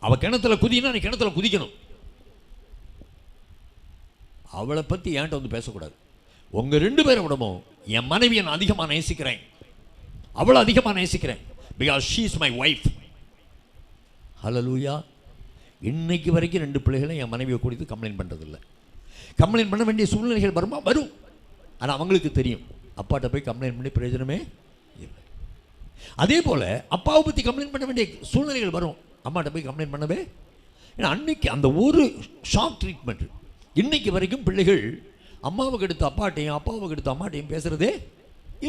அவள் கிணத்துல குதினா நீ கிணத்துல குதிக்கணும். அவளை பற்றி ஏன்ட்ட வந்து பேசக்கூடாது. உங்கள் 2 பேரை விடவும் என் மனைவியை நான் அதிகமாக நேசிக்கிறேன், அவளை அதிகமாக நேசிக்கிறேன், because she is my wife. Hallelujah. இன்னைக்கு வரைக்கும் 2 பிள்ளைகளை என் மனைவியை குறித்து கம்ப்ளைண்ட் பண்ணுறதில்லை. கம்ப்ளைண்ட் பண்ண வேண்டிய சூழ்நிலைகள் வருமா? வரும். ஆனால் அவங்களுக்கு தெரியும், அப்பாட்ட போய் கம்ப்ளைண்ட் பண்ணி பிரயோஜனமே இல்லை. அதே போல் அப்பாவை பற்றி கம்ப்ளைண்ட் பண்ண வேண்டிய சூழ்நிலைகள் வரும், அம்மாட்ட போய் கம்ப்ளைண்ட் பண்ணவே. ஏன்னா அன்னைக்கு அந்த ஒரு ஷாக் ட்ரீட்மெண்ட். இன்னைக்கு வரைக்கும் பிள்ளைகள் அம்மாவுக்கு எடுத்து அப்பாட்டையும் அப்பாவுக்கு எடுத்து அம்மாட்டையும் பேசுகிறதே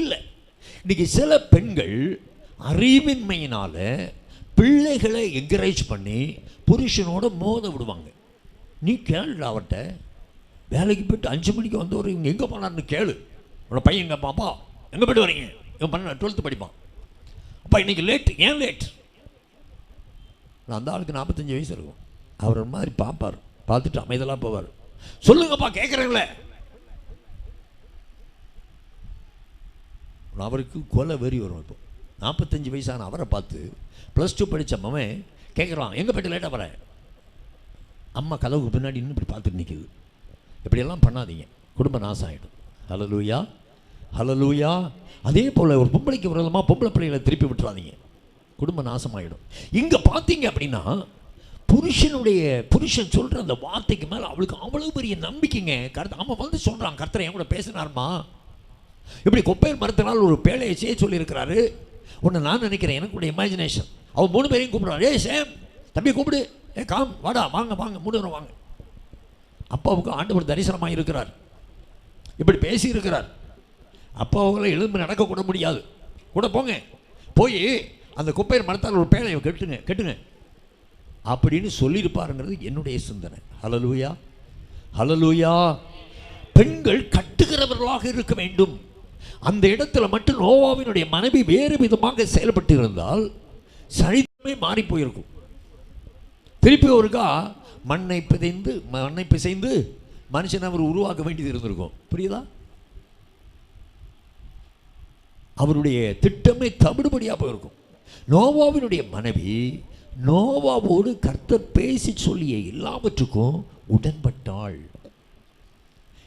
இல்லை. இன்றைக்கி சில பெண்கள் அறிவின்மையினால் பிள்ளைகளை என்கரேஜ் பண்ணி புருஷனோட மோத விடுவாங்க. நீ கேளுடா, அவர்கிட்ட வேலைக்கு போய்ட்டு 5 மணிக்கு வந்தவர் இவங்க எங்கே போனார்னு கேளு. உன்னோட பையன் எங்கே, பாப்பா எங்கே போய்ட்டு வரீங்க? இவன் பண்ண 12th படிப்பான். அப்பா இன்றைக்கி லேட், ஏன் லேட்? நான் அந்த ஆளுக்கு 45 வயசு இருக்கும். அவர் மாதிரி பார்ப்பார், பார்த்துட்டு அமைதலாக போவார். சொல்லுங்கப்பா கேட்குறேங்களே. அவருக்கு கொலை வெறி வரும். இப்போ 45 வயசான அவரை பார்த்து +2 படித்த மவன் கேட்குறான், எங்கே போய்ட்டு லேட்டாக வர? அம்மா கதவுக்கு பின்னாடி இன்னும் இப்படி பார்த்துட்டு நிற்கிது. இப்படியெல்லாம் பண்ணாதீங்க, குடும்ப நாசம் ஆகிடும். ஹல்லேலூயா. ஹல்லேலூயா. அதே போல் ஒரு பொம்பளைக்கு விரோதமாக பொம்பளை பிள்ளைகளை திருப்பி விட்டுறாதீங்க, குடும்ப நாசமாகிடும். இங்கே பார்த்தீங்க அப்படின்னா புருஷன் சொல்கிற அந்த வார்த்தைக்கு மேலே அவளுக்கு அவ்வளோ பெரிய நம்பிக்கைங்க. அவன் வந்து சொல்கிறான், கர்த்தரை என் கூட பேசினார்மா, இப்படி கொப்பையர் மரத்தினால் ஒரு பேழையை செய்ய சொல்லியிருக்கிறாரு. ஒன்று நான் நினைக்கிறேன், எனக்கு கூட இமேஜினேஷன். அவன் 3 பேரையும் கூப்பிடுறான், ஏ சேம் தம்பி கூப்பிடு, ஏ காம் வாடா, வாங்க வாங்க 3 பேரும் வாங்க. அப்பாவுக்கு ஆண்டவர் தரிசனமாக இருக்கிறார், இப்படி பேசி இருக்கிறார். அப்பாவுகளை எழுந்து நடக்கக்கூட முடியாது, கூட போங்க, போய் அந்த கொப்பையர் மரத்தால் ஒரு பேழையை கெட்டுங்க அப்படின்னு சொல்லியிருப்பாருங்கிறது என்னுடைய சிந்தனை. ஹல்லேலூயா. ஹல்லேலூயா. பெண்கள் கட்டுகிறவர்களாக இருக்க வேண்டும். அந்த இடத்துல மட்டும் நோவாவினுடைய மனைவி வேறு விதமாக செயல்பட்டு இருந்தால் சரித்திரமே மாறி போயிருக்கும். திருப்பி ஒருக்கா மண்ணை பிசைந்து மனுஷன் அவர் உருவாக்க வேண்டியது இருந்திருக்கும். புரியுதா? அவருடைய திட்டமே தவிடுபடியாக போயிருக்கும். நோவாவினுடைய மனைவி நோவாவோடு கர்த்தர் பேசி சொல்லிய எல்லாவற்றுக்கும் உடன்பட்டாள்.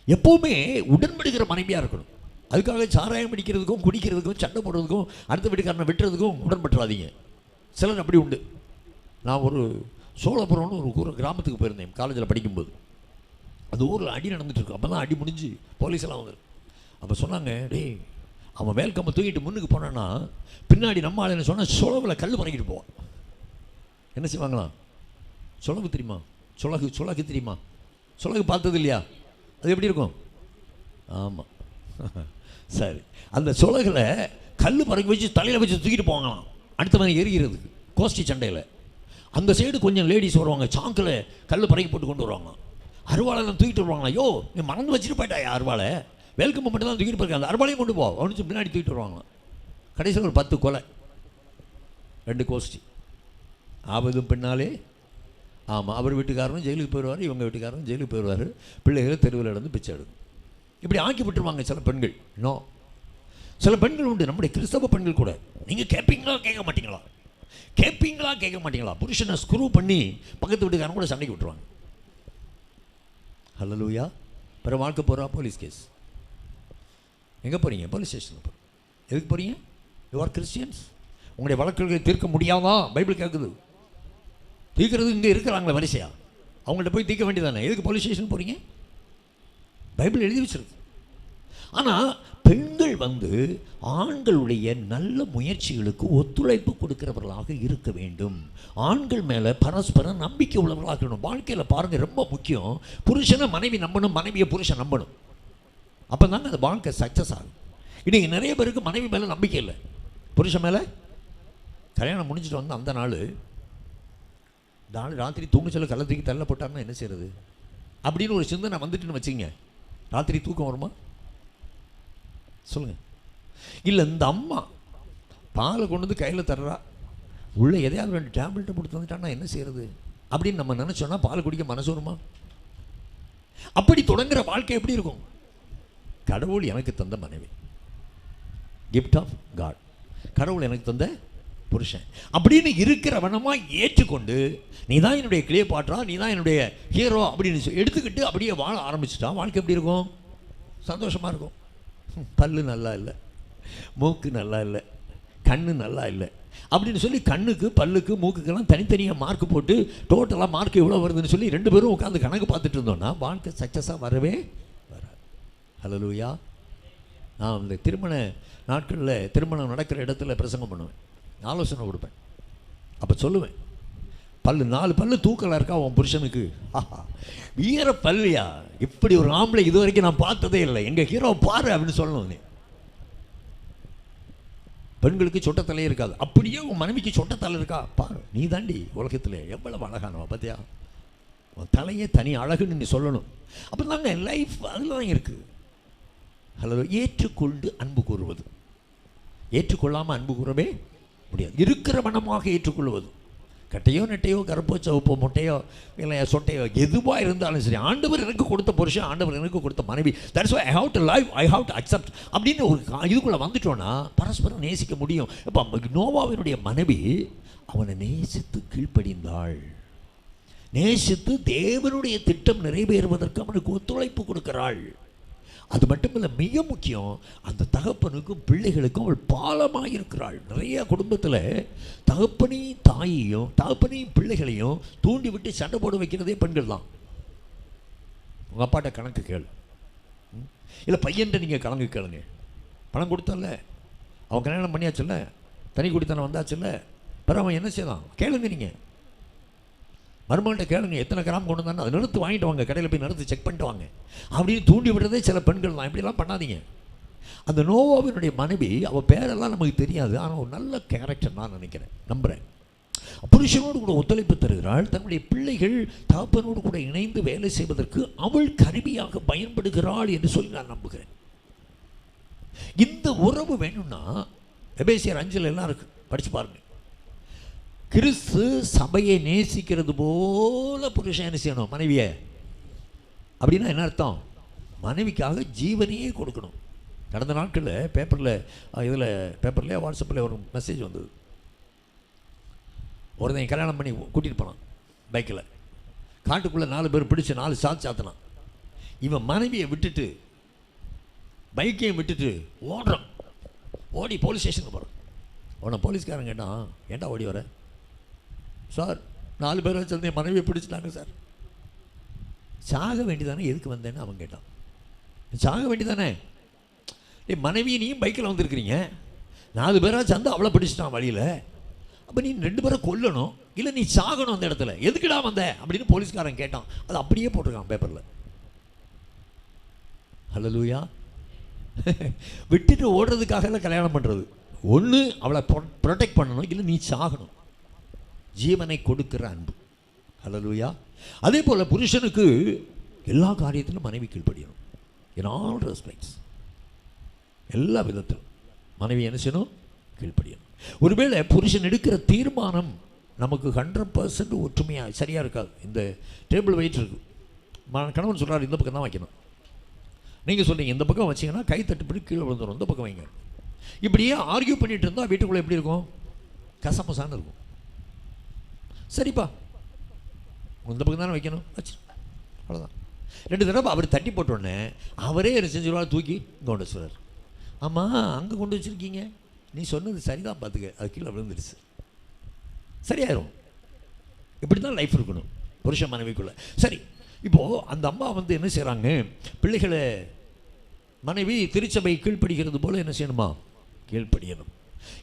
எப்பவுமே உடன்படுகிற மனைவியாக இருக்கணும். அதுக்காக சாராயம் பிடிக்கிறதுக்கும் குடிக்கிறதுக்கும் சண்டை போடுறதுக்கும் அடுத்த வீட்டுக்காரனை விட்டுறதுக்கும் உடன்பட்டுறாதீங்க. சிலர் அப்படி உண்டு. நான் ஒரு சோழபுரம்னு ஒரு கிராமத்துக்கு போயிருந்தேன் காலேஜில் படிக்கும்போது. அந்த ஊரில் அடி நடந்துட்டுருக்கு. அப்போ தான் அடி முடிஞ்சு போலீஸெல்லாம் வந்துடும். அப்போ சொன்னாங்க, டேய் அவன் வேல்கம்பை தூக்கிட்டு முன்னுக்கு போனான்னா பின்னாடி நம்ம ஆள் என்ன சொன்னால் சுழவில் கல் பறக்கிட்டு போவான். என்ன செய்வாங்களாம்? சுழகு தெரியுமா? சுழகு தெரியுமா? சுழகு பார்த்தது இல்லையா? அது எப்படி இருக்கும்? ஆமாம், சரி. அந்த சுழகில் கல் பறக்கி வச்சு தலையில் வச்சு தூக்கிட்டு போவாங்களாம் அடுத்த மாதிரி எரிகிறதுக்கு, கோஷ்டி சண்டையில். அந்த சைடு கொஞ்சம் லேடிஸ் வருவாங்க, சாக்கில் கல் பறக்கி போட்டு கொண்டு வருவாங்க, அருவாளெல்லாம் தூக்கிட்டு வருவாங்களா. ஐயோ நீ மறந்து வச்சுட்டு போயிட்டாயா அருவாளை, வெல்கம் மட்டும் தான் தூக்கிட்டு போயிருக்காங்க, அந்த அருவாளையும் கொண்டு போ அவனுக்கு பின்னாடி தூக்கிட்டு வருவாங்க. கடைசியில் ஒரு 10 கொலை, 2 கோஷ்டி. ஆபதும் பின்னாலே. ஆமாம், அவர் வீட்டுக்காரரும் ஜெயிலுக்கு போயிடுவார், இவங்க வீட்டுக்காரரும் ஜெயிலுக்கு போயிடுவார், பிள்ளைகளை தெருவில் நடந்து பிச்சை எடுக்கும். இப்படி ஆக்கி விட்டுருவாங்க சில பெண்கள். நோ, சில பெண்கள் உண்டு, நம்முடைய கிறிஸ்தவ பெண்கள் கூட. நீங்கள் கேட்பீங்களா கேட்க மாட்டீங்களா, கேட்பீங்களா கேட்க மாட்டீங்களா, புருஷனை ஸ்க்ரூ பண்ணி பக்கத்து வீட்டுக்காரன் கூட சண்டைக்கு விட்டுருவாங்க. ஹல்லேலூயா. பிற வாழ்க்கை போகிறா போலீஸ் கேஸ். எங்கே போகிறீங்க? போலீஸ் ஸ்டேஷனில் போகிறோம். எதுக்கு போகிறீங்க? You are Christians. உங்களுடைய வழக்குகளை தீர்க்க முடியாதா? பைபிள் கேட்குது. தீர்க்கிறது இங்கே இருக்கிறாங்களே வரிசையா, அவங்கள்ட்ட போய் தீர்க்க வேண்டியதானே. எதுக்கு போலீஸ் ஸ்டேஷன் போகிறீங்க? பைபிள் எழுதி வச்சிருக்கு. ஆனால் பெண்கள் ஆண்களுடைய நல்ல முயற்சிகளுக்கு ஒத்துழைப்பு கொடுக்கிறவர்களாக இருக்க வேண்டும். ஆண்கள் மேலே பரஸ்பரம் நம்பிக்கை உள்ளவர்களாக இருக்கணும். வாழ்க்கையில் பாருங்கள், ரொம்ப முக்கியம், புருஷனை மனைவி நம்பணும், மனைவியை புருஷன் நம்பணும். அப்போ தாங்க அந்த வாழ்க்கை சக்ஸஸ் ஆகும். இன்றைக்கி நிறைய பேருக்கு மனைவி மேலே நம்பிக்கை இல்லை, புருஷன் மேலே. கல்யாணம் முடிஞ்சிட்டு வந்து அந்த நாள் ராத்திரி தூங்க சொல்ல கள்ள தூக்கி தள்ள போட்டாங்கன்னா என்ன செய்யறது அப்படின்னு ஒரு சிந்தனை வந்துட்டுன்னு வச்சுங்க, ராத்திரி தூக்கம் வருமா சொல்லுங்கள்? இல்லை, இந்த அம்மா பாலை கொண்டு வந்து கையில் தர்றா, உள்ளே எதையாவது 2 டேப்லெட்டை கொடுத்து வந்துட்டான்னா என்ன செய்யறது அப்படின்னு நம்ம நினச்சோன்னா பால் குடிக்க மனசு வருமா? அப்படி தொடங்குற வாழ்க்கை எப்படி இருக்கும்? கடவுள் எனக்கு தந்த மனைவி, கிஃப்ட் ஆஃப் காட், கடவுள் எனக்கு தந்த புருஷன் அப்படின்னு இருக்கிறவனமாக ஏற்றுக்கொண்டு, நீ தான் என்னுடைய கிளியோபாட்ரா, நீ தான் என்னுடைய ஹீரோ அப்படின்னு எடுத்துக்கிட்டு அப்படியே வாழ ஆரம்பிச்சுட்டா வாழ்க்கை எப்படி இருக்கும்? சந்தோஷமாக இருக்கும். பல்லு நல்லா இல்லை, மூக்கு நல்லா இல்லை, கண்ணு நல்லா இல்லை அப்படின்னு சொல்லி கண்ணுக்கு பல்லுக்கு மூக்குக்கெல்லாம் தனித்தனியாக மார்க் போட்டு டோட்டலாக மார்க் எவ்வளோ வருதுன்னு சொல்லி 2 பேரும் உட்காந்து கணக்கு பார்த்துட்டு இருந்தோன்னா வாழ்க்கை சக்ஸஸாக வரவே வராது. ஹல்லேலூயா. நான் இந்த திருமண நாட்களில் திருமணம் நடக்கிற இடத்துல பிரசங்கம் பண்ணுவேன், ஆலோசனை கொடுப்பேன். அப்போ சொல்லுவேன், பல்லு 4 பல்லு தூக்கலாக இருக்கா உன் புருஷனுக்கு, வீர பல்லியா, இப்படி ஒரு ஆம்பளை இது வரைக்கும் நான் பார்த்ததே இல்லை, எங்கள் ஹீரோ பாரு அப்படின்னு சொல்லணும். நீ பெண்களுக்கு சொட்டத்தலையே இருக்காது, அப்படியே உன் மனைவிக்கு சொட்டத்தலை இருக்கா பாரு, நீ தாண்டி உலகத்தில் எவ்வளவு அழகானவா பார்த்தியா, உன் தலையே தனி அழகுன்னு நீ சொல்லணும். அப்போ தாங்க லைஃப் அதில் தான் இருக்குது. ஹலோ, ஏற்றுக்கொண்டு அன்பு கூறுவது, ஏற்றுக்கொள்ளாமல் அன்பு கூறவே முடியாது. இருக்கிற மனமாக ஏற்றுக்கொள்வது, கட்டையோ நெட்டையோ கருப்போ சவுப்போ மொட்டையோ இல்லை சொட்டையோ எதுவாக இருந்தாலும் சரி, ஆண்டவர் எனக்கு கொடுத்த புருஷன், ஆண்டவர் எனக்கு கொடுத்த மனைவி, that's why I have to live, I have to accept அப்படின்னு ஒரு இதுக்குள்ளே வந்துட்டோன்னா பரஸ்பரம் நேசிக்க முடியும். இப்போ நோவாவினுடைய மனைவி அவனை நேசித்து கீழ்ப்படிந்தாள், நேசித்து தேவனுடைய திட்டம் நிறைவேறுவதற்கு அவனுக்கு ஒத்துழைப்பு கொடுக்கிறாள். அது மட்டுமல்ல, மிக முக்கியம், அந்த தகப்பனுக்கும் பிள்ளைகளுக்கும் அவள் பாலமாக இருக்கிறாள். நிறைய குடும்பத்தில் தகப்பனையும் தாயையும் தகப்பனையும் பிள்ளைகளையும் தூண்டி விட்டு சண்டை போட வைக்கிறதே பெண்கள் தான். உங்கள் அப்பாட்ட கணக்கு கேளு, இல்லை பையன்ட்ட நீங்கள் கணக்கு கேளுங்க. பணம் கொடுத்தல, அவன் கல்யாணம் பண்ணியாச்சுல்ல, தனி குடித்தனம் வந்தாச்சுல்ல, பிறகு அவன் என்ன செய்யலாம் கேளுங்க. நீங்கள் மருமகள்கிட்ட கேளுங்க, எத்தனை கிராம் கொண்டு வந்தானே அதை நிறுத்து வாங்கிட்டு வாங்க, கடையில் போய் நிறுத்து செக் பண்ணிட்டு வாங்க அப்படின்னு தூண்டி விடுறதே சில பெண்கள் தான். இப்படிலாம் பண்ணாதீங்க. அந்த நோவாவினுடைய மனைவி, அவள் பேரெல்லாம் நமக்கு தெரியாது, ஆனால் ஒரு நல்ல கேரக்டர் நான் நினைக்கிறேன், நம்புகிறேன். புருஷனோடு கூட ஒத்துழைப்பு தருகிறாள், தன்னுடைய பிள்ளைகள் தகப்பனோடு கூட இணைந்து வேலை செய்வதற்கு அவள் கருவியாக பயன்படுகிறாள் என்று சொல்லி நான் நம்புகிறேன். இந்த உறவு வேணும்னா எபேசியர் 5 எல்லாம் இருக்கு, படித்து பாருங்க. கிறிஸ்து சபையை நேசிக்கிறது போல புருஷன் என்ன செய்யணும் மனைவியை. அப்படின்னா என்ன அர்த்தம்? மனைவிக்காக ஜீவனையே கொடுக்கணும். கடந்த நாட்களில் பேப்பர்லேயே வாட்ஸ்அப்பில் ஒரு மெசேஜ் வந்தது. ஒருத்தன் கல்யாணம் பண்ணி கூட்டிகிட்டு போனான் பைக்கில், காட்டுக்குள்ளே 4 பேர் பிடிச்சி 4 சாத்து சாத்தினான். இவன் மனைவியை விட்டுட்டு பைக்கையும் விட்டுட்டு ஓடுறான், ஓடி போலீஸ் ஸ்டேஷனுக்கு போகிறான். உன்னை போலீஸ்காரன் கேட்டான், ஏன்டா ஓடி வர? சார் 4 பேர் வச்சு என் மனைவியை பிடிச்சிட்டாங்க சார். சாக வேண்டியதானே, எதுக்கு வந்தேன்னு அவன் கேட்டான். சாக வேண்டியதானே, மனைவியை நீயும் பைக்கில் வந்துருக்கிறீங்க, 4 பேராக சேர்ந்து அவளை பிடிச்சிட்டான் வழியில், அப்போ நீ 2 பேரை கொல்லணும், இல்லை நீ சாகணும் அந்த இடத்துல, எதுக்குடா வந்த அப்படின்னு போலீஸ்காரன் கேட்டான். அது அப்படியே போட்டிருக்கான் பேப்பரில். ஹல்லேலூயா. விட்டுட்டு ஓடுறதுக்காக கல்யாணம் பண்ணுறது, ஒன்று அவளை ப்ரொடெக்ட் பண்ணணும், இல்லை நீ சாகணும். ஜீவனை கொடுக்கிற அன்பு. ஹல்லேலூயா. அதே போல் புருஷனுக்கு எல்லா காரியத்திலும் மனைவி கீழ்ப்படியணும். இன் ஆல் ரெஸ்பெக்ட்ஸ், எல்லா விதத்திலும் மனைவி என்ன செய்யணும்? கீழ்ப்படியணும். ஒருவேளை புருஷன் எடுக்கிற தீர்மானம் நமக்கு 100% ஒற்றுமையாக சரியாக இருக்காது. இந்த டேபிள் வெயிட் இருக்கு, கணவன் சொல்கிறார் இந்த பக்கம் தான் வைக்கணும், நீங்கள் சொல்கிறீங்க இந்த பக்கம் வச்சிங்கன்னா கை தட்டுப்படி கீழே விழுந்துடும், இந்த பக்கம் வைங்க. இப்படியே ஆர்கியூ பண்ணிகிட்டு இருந்தால் வீட்டுக்குள்ளே எப்படி இருக்கும்? கசமசான்னு இருக்கும். சரிப்பா இந்த பக்கம் தானே வைக்கணும், வச்சு அவ்வளோதான். 2 தடவை அவர் தட்டி போட்டோடனே அவரே என்ன செஞ்சுருவார்? தூக்கி இங்கே கொண்டு வச்சுருவார். ஆமாம் அங்கே கொண்டு வச்சுருக்கீங்க, நீ சொன்னது சரிதான், பார்த்துக்க, அது கீழே விழுந்துருச்சு, சரியாயிரும். இப்படி தான் லைஃப் இருக்கணும் புருஷ மனைவிக்குள்ளே. சரி, இப்போது அந்த அம்மா வந்து என்ன செய்கிறாங்க? பிள்ளைகளை மனைவி திருச்சபை கீழ்ப்படுகிறது போல் என்ன செய்யணுமா? கீழ்ப்படியணும்.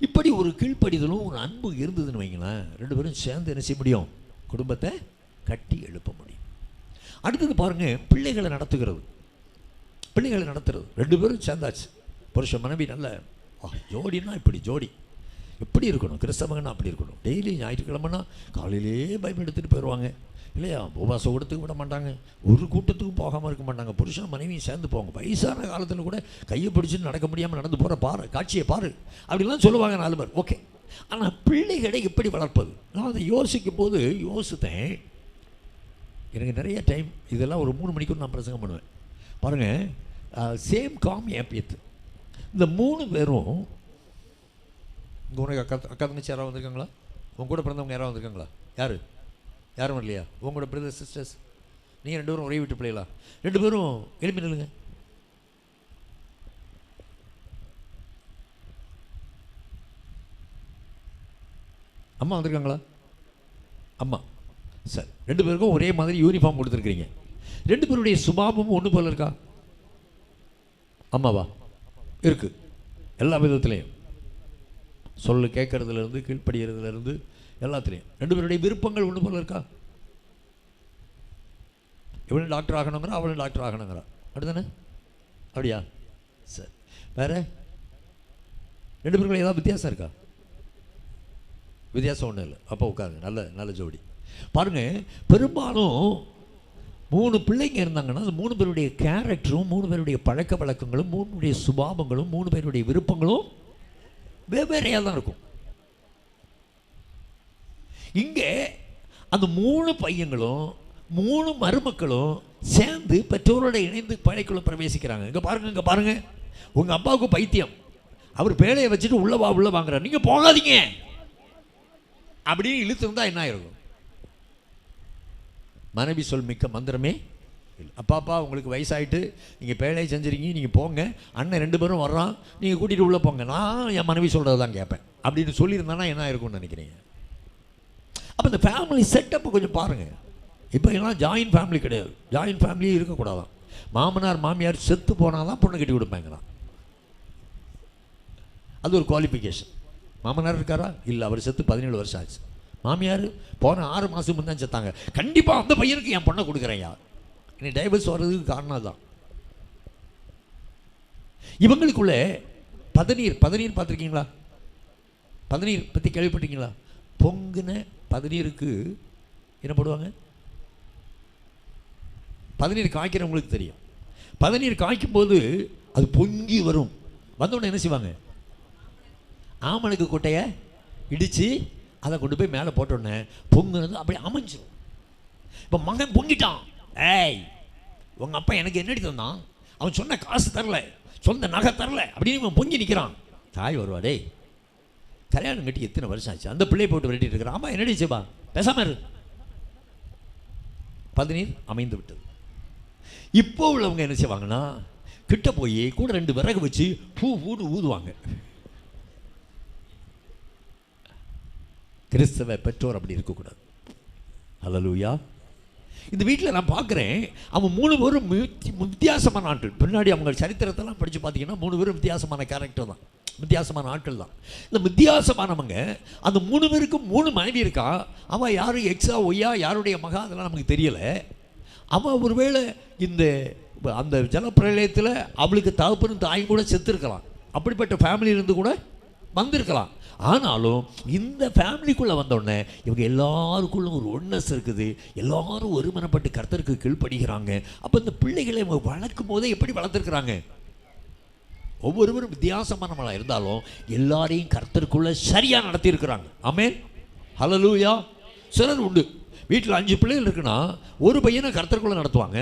இப்படி ஒரு கீழ்ப்படிதலும் ஒரு அன்பு இருந்ததுன்னு வைங்களேன், 2 பேரும் சேர்ந்து என்ன செய்ய முடியும்? குடும்பத்தை கட்டி எழுப்ப முடியும். அடுத்தது பாருங்கள், பிள்ளைகளை நடத்துகிறது. 2 பேரும் சேர்ந்தாச்சு, புருஷ மனைவி. நல்ல ஜோடினா இப்படி ஜோடி எப்படி இருக்கணும்? கிறிஸ்தவங்கன்னா அப்படி இருக்கணும். டெய்லி ஞாயிற்றுக்கிழமைனா காலையிலேயே பைபிள் எடுத்துகிட்டு போயிடுவாங்க இல்லையா? உபவாசம் கூட்டத்துக்கு விட மாட்டாங்க, ஒரு கூட்டத்துக்கும் போகாமல் இருக்க மாட்டாங்க. புருஷன் மனைவியும் சேர்ந்து போவாங்க. வயசான காலத்தில் கூட கையை பிடிச்சிட்டு நடக்க முடியாமல் நடந்து போகிற பாரு, காட்சியை பாரு அப்படிலாம் சொல்லுவாங்க 4 பேர். ஓகே, ஆனால் பிள்ளைகளை எப்படி வளர்ப்பது? நான் அதை யோசிக்கும் போது யோசித்தேன். எனக்கு நிறைய டைம் இதெல்லாம் ஒரு 3 மணிக்கு நான் பிரசங்கம் பண்ணுவேன். பாருங்கள், சேம் காம் ஏப்பியத்து இந்த 3 பேரும். இங்கே உனக்கு அக்கா தங்கச்சி யாராவது வந்திருக்காங்களா? உங்க கூட பிறந்தவங்க யாராவது வந்திருக்காங்களா? யாரும் வரலையா? உங்களோட பிரதர் சிஸ்டர்ஸ் நீங்கள் 2 பேரும் ஒரே வீட்டு பிள்ளைகளா? 2 பேரும் எழுப்பி நில்லுங்க. அம்மா வந்திருக்காங்களா? அம்மா சார், 2 பேருக்கும் ஒரே மாதிரி யூனிஃபார்ம் கொடுத்துருக்கிறீங்க. 2 பேருடைய சுபாவமும் ஒன்று போல இருக்கா? அம்மாவா? இருக்கு, எல்லா விதத்துலேயும். சொல்லு கேட்கறதுலேருந்து கீழ்ப்படுகிறதுலேருந்து எல்லாத்துலேயும். 2 பேருடைய விருப்பங்கள் ஒன்று போல இருக்கா? இவனும் டாக்டர் ஆகணுங்கிறா, அவளும் டாக்டர் ஆகணுங்கிறா, அப்படிதானே? அப்படியா? சரி, வேறு 2 பேருக்குள்ள ஏதாவது வித்தியாசம் இருக்கா? வித்தியாசம் ஒன்றும் இல்லை. அப்போ உட்காருங்க, நல்ல ஜோடி. பாருங்கள், பெரும்பாலும் 3 பிள்ளைங்க இருந்தாங்கன்னா அந்த 3 பேருடைய கேரக்டரும் 3 பேருடைய பழக்க வழக்கங்களும் 3 பேருடைய சுபாவங்களும் 3 பேருடைய விருப்பங்களும் வெவ்வேறையாக தான் இருக்கும். இங்கே அந்த 3 பையங்களும் 3 மருமக்களும் சேர்ந்து பெற்றோரோட இணைந்து பழைக்குள்ள பிரவேசிக்கிறாங்க. இங்கே பாருங்க, உங்கள் அப்பாவுக்கு பைத்தியம், அவர் பேழையை வச்சுட்டு உள்ள வாங்குறார், நீங்கள் போகாதீங்க அப்படின்னு இழுத்துருந்தா என்ன ஆயிருக்கும்? மனைவி சொல் மிக்க மந்திரமே இல்லை. அப்பாப்பா உங்களுக்கு வயசாயிட்டு நீங்கள் பேழையை செஞ்சுருக்கீங்க, நீங்கள் போங்க, அண்ணன் 2 பேரும் வர்றான், நீங்கள் கூட்டிகிட்டு உள்ளே போங்க, நான் என் மனைவி சொல்கிறது தான் கேட்பேன் அப்படின்னு சொல்லியிருந்தானா என்ன ஆயிருக்கும்னு நினைக்கிறீங்க? அப்போ இந்த ஃபேமிலி செட்டப்பை கொஞ்சம் பாருங்கள். இப்போ எல்லாம் ஜாயின்ட் ஃபேமிலி கிடையாது, ஜாயின்ட் ஃபேமிலியே இருக்கக்கூடாதான். மாமனார் மாமியார் செத்து போனால் தான் பொண்ணு கட்டி கொடுப்பாங்களாம். அது ஒரு குவாலிஃபிகேஷன். மாமனார் இருக்காரா? இல்லை, அவர் செத்து 17 வருஷம் ஆச்சு. மாமியார் போன 6 மாதம் முந்தான் செத்தாங்க. கண்டிப்பாக அந்த பையனுக்கு என் பொண்ணை கொடுக்குறேன். இனி டைவர்ஸ் வர்றதுக்கு காரணம் தான். இவங்களுக்குள்ளே பதநீர் பார்த்துருக்கீங்களா? பதநீர் பற்றி கேள்விப்பட்டீங்களா? பொங்குன பதநீருக்கு என்ன போடுவாங்க? பதநீர் காய்க்கிறவங்களுக்கு தெரியும். பதநீர் காய்க்கும் போது அது பொங்கி வரும். வந்தோடனே என்ன செய்வாங்க? ஆமணக்கு கொட்டையை இடித்து அதை கொண்டு போய் மேலே போட்டோடனே பொங்குனது அப்படி அமைஞ்சிடும். இப்போ மகன் பொங்கிட்டான், ஏய் உங்கள் அப்பா எனக்கு என்னடி தந்தான், அவன் சொன்ன காசு தரல, சொந்த நகை தரல அப்படின்னு இவன் பொங்கி நிற்கிறான். தாய் வருவா, டேய் கல்யாணம் கட்டி எத்தனை வருஷம் ஆச்சு, அந்த பிள்ளையை போட்டு விரட்டிட்டு இருக்கிறான், ஆமாம் என்னடி செய்வா, பேசாம இரு. பதநீர் அமைந்து விட்டது. இப்போ உள்ளவங்க என்ன செய்வாங்கன்னா, கிட்ட போய் கூட 2 விறகு வச்சு பூன்னு ஊதுவாங்க. கிறிஸ்தவ பெற்றோர் அப்படி இருக்கக்கூடாது. ஹல்லேலூயா. இந்த வீட்டில் நான் பார்க்குறேன், அவன் 3 பேரும் வித்தியாசமான ஆட்கள். பின்னாடி அவங்க சரித்திரத்தெல்லாம் படித்து பார்த்தீங்கன்னா 3 பேரும் வித்தியாசமான கேரக்டர் தான், வித்தியாசமான ஆட்கள் தான். இந்த வித்தியாசமானவங்க அந்த 3 பேருக்கும் 3 மனைவி இருக்கா. அவன் யாரும் எக்ஸா ஒய்யா யாருடைய மகா அதெல்லாம் நமக்கு தெரியலை. அவன் ஒருவேளை அந்த ஜலப்பிரளயத்தில் அவளுக்கு தகப்பனும் தாயும் கூட செத்துருக்கலாம். அப்படிப்பட்ட ஃபேமிலி இருந்து கூட வந்திருக்கலாம். ஆனாலும் இந்த ஃபேமிலிக்குள்ளே வந்தோடனே இவங்க எல்லாருக்குள்ளும் ஒரு ஒன்னஸ் இருக்குது. எல்லாரும் ஒருமனப்பட்டு கர்த்தருக்கு கீழ்ப்படுகிறாங்க. அப்போ இந்த பிள்ளைகளை இவங்க வளர்க்கும் போதே எப்படி வளர்த்துருக்குறாங்க? ஒவ்வொருவரும் வித்தியாசமானவங்களா இருந்தாலும் எல்லாரையும் கர்த்தருக்குள்ளே சரியாக நடத்தியிருக்கிறாங்க. ஆமென், ஹல்லேலூயா. சிலர் உண்டு, வீட்டில் 5 பிள்ளைகள் இருக்குன்னா ஒரு பையனை கர்த்தருக்குள்ளே நடத்துவாங்க,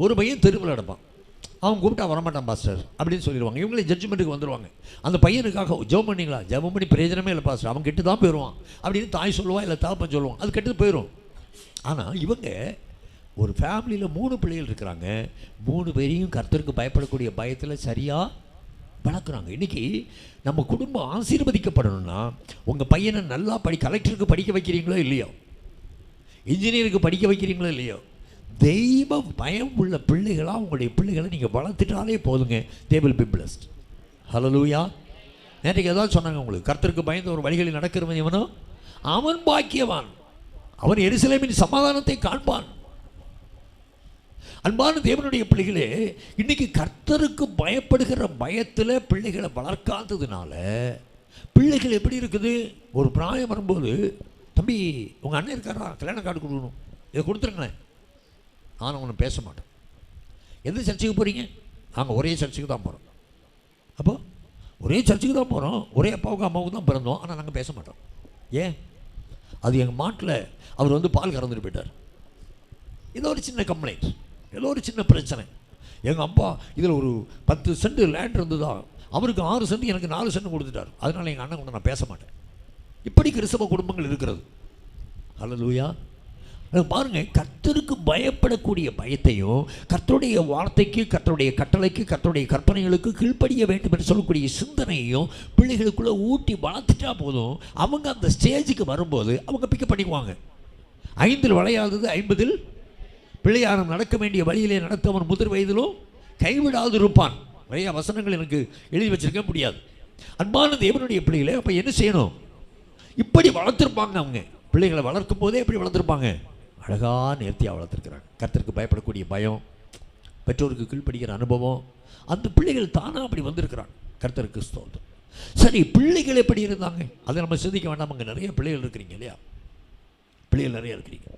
ஒரு பையன் தெருவில் நடப்பான். அவன் கூப்பிட்டா வரமாட்டான் பாஸ்டர் அப்படின்னு சொல்லிடுவாங்க. இவங்களே ஜட்ஜ்மெண்ட்டுக்கு வந்துடுவாங்க. அந்த பையனுக்காக ஜெபம் பண்ணிங்களா, ஜெபம் பண்ணி பிரயோஜனமே இல்லை பாஸ்டர், அவன் கெட்டு தான் போயிடுவான் அப்படின்னு தாய் சொல்லுவான், இல்லை தாப்பன் சொல்லுவான், அது கெட்டு போயிடும். ஆனால் இவங்க ஒரு ஃபேமிலியில் 3 பிள்ளைகள் இருக்கிறாங்க. 3 பேரையும் கர்த்தருக்கு பயப்படக்கூடிய பயத்தில் சரியாக வளர்க்குறாங்க. இன்றைக்கி நம்ம குடும்பம் ஆசீர்வதிக்கப்படணும்னா உங்கள் பையனை நல்லா கலெக்டருக்கு படிக்க வைக்கிறீங்களோ இல்லையோ, இன்ஜினியருக்கு படிக்க வைக்கிறீங்களோ இல்லையோ, தெய்வ பயம் உள்ள பிள்ளைகளாக உங்களுடைய பிள்ளைகளை நீங்கள் வளர்த்துட்டாலே போதுங்க. they will be blessed. ஹல்லேலூயா. நேற்றுக்கு ஏதாவது சொன்னாங்க உங்களுக்கு, கர்த்தருக்கு பயந்த ஒரு வழிகளில் நடக்கிறவன் எவனோ அவன் பாக்கியவான், அவன் எருசலேமின் சமாதானத்தை காண்பான். அன்பான தேவனுடைய பிள்ளைகளே, இன்னைக்கு கர்த்தருக்கு பயப்படுகிற பயத்தில் பிள்ளைகளை வளர்க்காததுனால பிள்ளைகள் எப்படி இருக்குது? ஒரு பிராயம் வரும்போது, தம்பி உங்கள் அண்ணன் இருக்காரா, கல்யாண கார்டு கொடுக்கணும், இதை கொடுத்துருங்களேன். ஆனால் ஒன்று பேச மாட்டேன். எந்த சர்ச்சுக்கு போகிறீங்க? நாங்கள் ஒரே சர்ச்சுக்கு தான் போகிறோம். அப்போ ஒரே சர்ச்சுக்கு தான் போகிறோம், ஒரே அப்பாவுக்கு அம்மாவுக்கு தான் பிறந்தோம், ஆனால் நாங்கள் பேச மாட்டோம். ஏன்? அது எங்கள் மாட்டில் அவர் வந்து பால் கறந்துட்டு போயிட்டார். ஏதோ ஒரு சின்ன கம்ப்ளைண்ட், ஏதோ ஒரு சின்ன பிரச்சனை. எங்கள் அப்பா இதில் ஒரு 10 சென்ட் லேண்ட் இருந்ததா, அவருக்கு 6 சென்ட் எனக்கு 4 சென்ட் கொடுத்துட்டார், அதனால் எங்கள் அண்ணன் கொண்டு நான் பேச மாட்டேன். இப்படி கிறிஸ்தவ குடும்பங்கள் இருக்கிறது. ஹல்லேலூயா. பாருங்க, கர்த்தருக்கு பயப்படக்கூடிய பயத்தையும் கர்த்தருடைய வார்த்தைக்கு, கர்த்தருடைய கட்டளைக்கு, கர்த்தருடைய கற்பனைகளுக்கு கீழ்ப்படிய வேண்டும் என்று சொல்லக்கூடிய சிந்தனையையும் பிள்ளைகளுக்குள்ளே ஊட்டி வளர்த்துட்டா போதும். அவங்க அந்த ஸ்டேஜுக்கு வரும்போது அவங்க பிக்கப் பண்ணிக்குவாங்க. 5 வளையாதது 50 பிள்ளையாரம், நடக்க வேண்டிய வழியிலே நடத்தவன் முதிர் வயதிலும் கைவிடாது இருப்பான். நிறைய வசனங்கள் எனக்கு எழுதி வச்சிருக்க முடியாது. அன்பான தேவனுடைய பிள்ளைகளை அப்போ என்ன செய்யணும்? இப்படி வளர்த்துருப்பாங்க. அவங்க பிள்ளைகளை வளர்க்கும் போதே எப்படி வளர்த்துருப்பாங்க? அழகாக நேர்த்தியாக வளர்த்துருக்குறாங்க. கர்த்தருக்கு பயப்படக்கூடிய பயம், பெற்றோருக்கு கீழ்ப்படுகிற அனுபவம், அந்த பிள்ளைகள் தானாக அப்படி வந்திருக்கிறாங்க. கர்த்தருக்கு ஸ்தோத்திரம். சரி, பிள்ளைகள் எப்படி இருந்தாங்க அதை நம்ம சிந்திக்க வேண்டாம். அங்கே நிறைய பிள்ளைகள் இருக்கிறீங்க இல்லையா? பிள்ளைகள் நிறைய இருக்கிறீங்க.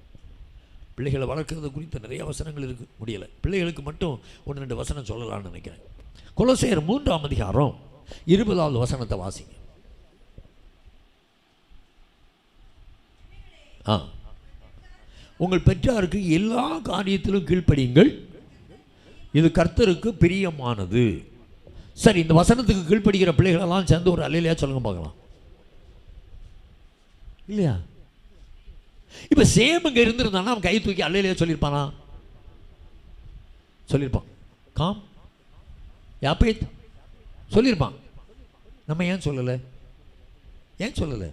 பிள்ளைகளை வளர்க்குறது குறித்த நிறைய வசனங்கள் இருக்குது, முடியலை. பிள்ளைகளுக்கு மட்டும் 1-2 வசனம் சொல்லலாம்னு நினைக்கிறேன். கொலோசையர் 3ஆம் அதிகாரம் 20வது வசனத்தை வாசிங்க. உங்கள் பெற்றாருக்கு எல்லா காரியத்திலும் கீழ்ப்படியுங்கள், இது கர்த்தருக்கு பிரியமானது. சரி, இந்த வசனத்துக்கு கீழ்ப்படுகிற பிள்ளைகளெல்லாம் சேர்ந்து ஒரு அல்லேலூயா சொல்லுங்க பார்க்கலாம். இல்லையா? இப்போ சேம் இங்கே இருந்திருந்தானா அவன் கை தூக்கி அல்லேலூயா சொல்லியிருப்பானா? சொல்லியிருப்பான். காம் யாப்பேத் சொல்லியிருப்பான். நம்ம ஏன் சொல்லலை? ஏன் சொல்லலை?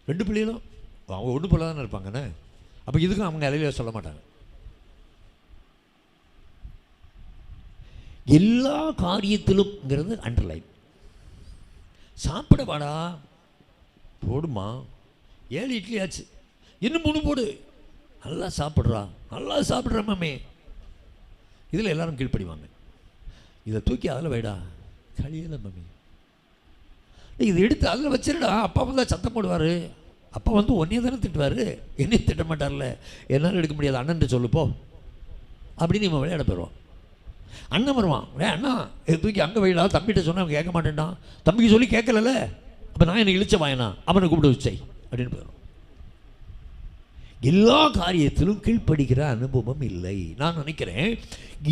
2 பிள்ளைகளும் அவங்க ஒன்று போல தானே இருப்பாங்கண்ணே. அப்போ இதுக்கும் அவங்க அல்லேலூயா சொல்ல மாட்டாங்க. எல்லா காரியத்திலும்ங்கிறது அண்டர்லைன். சாப்பிட வாடா, போடுமா, 7 இட்லி ஆச்சு, இன்னும் 3 போடு, நல்லா சாப்பிட்றா, நல்லா சாப்பிட்ற மாமே. இதில் எல்லாரும் கீழ்ப்படிவாங்க. இதை தூக்கி அதில் வைடா, கழியலை மம்மி, இதை எடுத்து அதில் வச்சிருடா. அப்பா வந்தால் சத்தம் போடுவார். அப்பா வந்து ஒன்னே தானே திட்டுவார், என்னையும் திட்ட மாட்டார்ல. என்னால் எடுக்க முடியாது, அண்ணன் சொல்லுப்போ அப்படின்னு இவன் விளையாட போயிடுவான். அண்ணன் வருவான், அண்ணா இதை தூக்கி அங்கே வைடா, தம்பிகிட்ட சொன்னால் அவன் கேட்க மாட்டேன்டான், தம்பிக்கு சொல்லி கேட்கல, அப்போ நான் என்னை இழிச்ச வாயனா, அவனை கூப்பிட வச்சை அப்படின்னு போயிடும். எல்லா காரியத்திலும் கீழ்ப்படுகிற அனுபவம் இல்லை. நான் நினைக்கிறேன்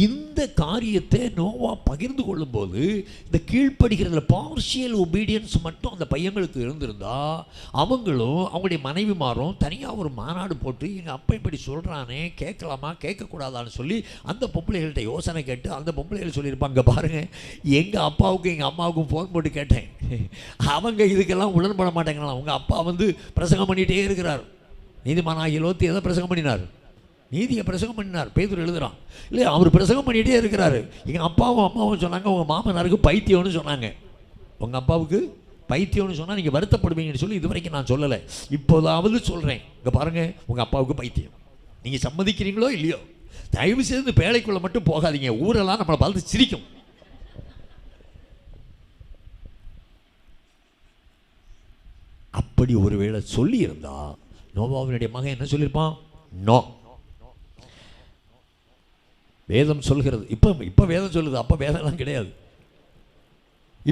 இந்த காரியத்தை நோவா பகிர்ந்து கொள்ளும்போது இந்த கீழ்ப்படுகிற பார்ஷியல் ஒபீடியன்ஸ் மட்டும் அந்த பையங்களுக்கு இருந்திருந்தா, அவங்களும் அவங்களுடைய மனைவிமாரும் தனியாக ஒரு மாநாடு போட்டு எங்கள் அப்பா இப்படி சொல்கிறானே, கேட்கலாமா கேட்கக்கூடாதான்னு சொல்லி அந்த பொம்பளைகள்கிட்ட யோசனை கேட்டு அந்த பொம்பளைகள் சொல்லியிருப்பாங்க, பாருங்கள் எங்கள் அப்பாவுக்கும் எங்கள் அம்மாவுக்கும் ஃபோன் போட்டு கேட்டேன், அவங்க இதுக்கெல்லாம் உடன்பட மாட்டேங்கிறான். அவங்க அப்பா வந்து பிரசங்கம் பண்ணிகிட்டே இருக்கிறார். நீதிமானாகிய லோத்து எதை பிரசங்கம் பண்ணினார்? நீதியை பிரசங்கம் பண்ணினார். பேதுரு எழுதுகிறான் இல்லையா? அவர் பிரசங்கம் பண்ணிகிட்டே இருக்கிறாரு. எங்கள் அப்பாவும் அம்மாவும் சொன்னாங்க, உங்கள் மாமனாருக்கு பைத்தியம்னு சொன்னாங்க. உங்கள் அப்பாவுக்கு பைத்தியம்னு சொன்னால் நீங்கள் வருத்தப்படுவீங்கன்னு சொல்லி இது வரைக்கும் நான் சொல்லலை, இப்போதாவது சொல்கிறேன். இங்கே பாருங்கள், உங்கள் அப்பாவுக்கு பைத்தியம். நீங்கள் சம்மதிக்கிறீங்களோ இல்லையோ, தயவு செய்து பேழைக்குள்ளே மட்டும் போகாதீங்க, ஊரெல்லாம் நம்மளை பார்த்து சிரிக்கும். அப்படி ஒருவேளை சொல்லியிருந்தா நோவாவினுடைய மகன் என்ன சொல்லியிருப்பான்? நோ. வேதம் சொல்கிறது. இப்போ வேதம் சொல்லுது, அப்போ வேதம்லாம் கிடையாது.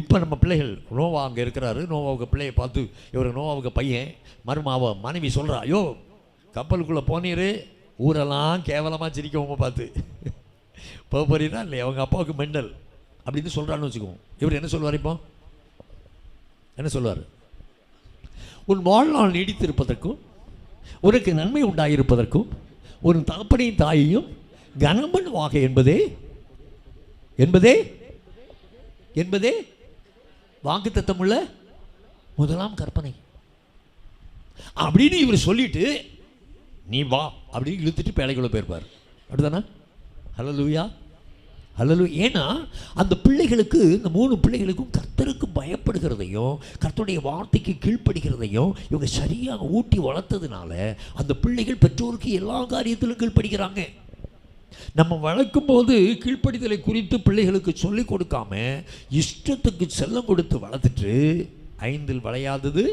இப்போ நம்ம பிள்ளைகள், நோவா அங்கே இருக்கிறாரு, நோவாவுக்கு பிள்ளையை பார்த்து, இவர் நோவாவுக்கு பையன், மருமாவ மனைவி சொல்கிறா, ஐயோ கப்பலுக்குள்ளே போனீர், ஊரெல்லாம் கேவலமாக சிரிக்கவங்க பார்த்து போறீங்கன்னா இல்லை, அவங்க அப்பாவுக்கு மெண்டல் அப்படின்னு சொல்கிறான்னு வச்சுக்குவோம். இவர் என்ன சொல்லுவார்? இப்போ என்ன சொல்லுவார்? உன் வாழ்நாள் நீடித்திருப்பதற்கும் உனக்கு நன்மை உண்டாயிருப்பதற்கும் ஒரு தகப்பனையும் தாயையும் கனமண்வாக என்பதே என்பதே என்பதே வாக்குத்தத்தமுள்ள முதலாம் கற்பனை அப்படின்னு இவர் சொல்லிட்டு நீ வா அப்படின்னு இழுத்துட்டு பேழைக்குள்ள போயிருப்பார். அப்படிதானே? ஹல்லேலூயா, ஹல்லேலூயா. ஏன்னா அந்த பிள்ளைகளுக்கு, இந்த 3 பிள்ளைகளுக்கும் கர்த்தருக்கு பயப்படுகிறதையும் கர்த்தருடைய வார்த்தைக்கு கீழ்ப்படுகிறதையும் இவங்க சரியாக ஊட்டி வளர்த்ததுனால அந்த பிள்ளைகள் பெற்றோருக்கு எல்லா காரியத்திலும் கீழ்ப்படுகிறாங்க. நம்ம வளர்க்கும் போது கீழ்ப்படிதலை குறித்து பிள்ளைகளுக்கு சொல்லிக் கொடுக்காம இஷ்டத்துக்கு செல்லம் கொடுத்து வளர்த்துட்டு 5 விளையாதது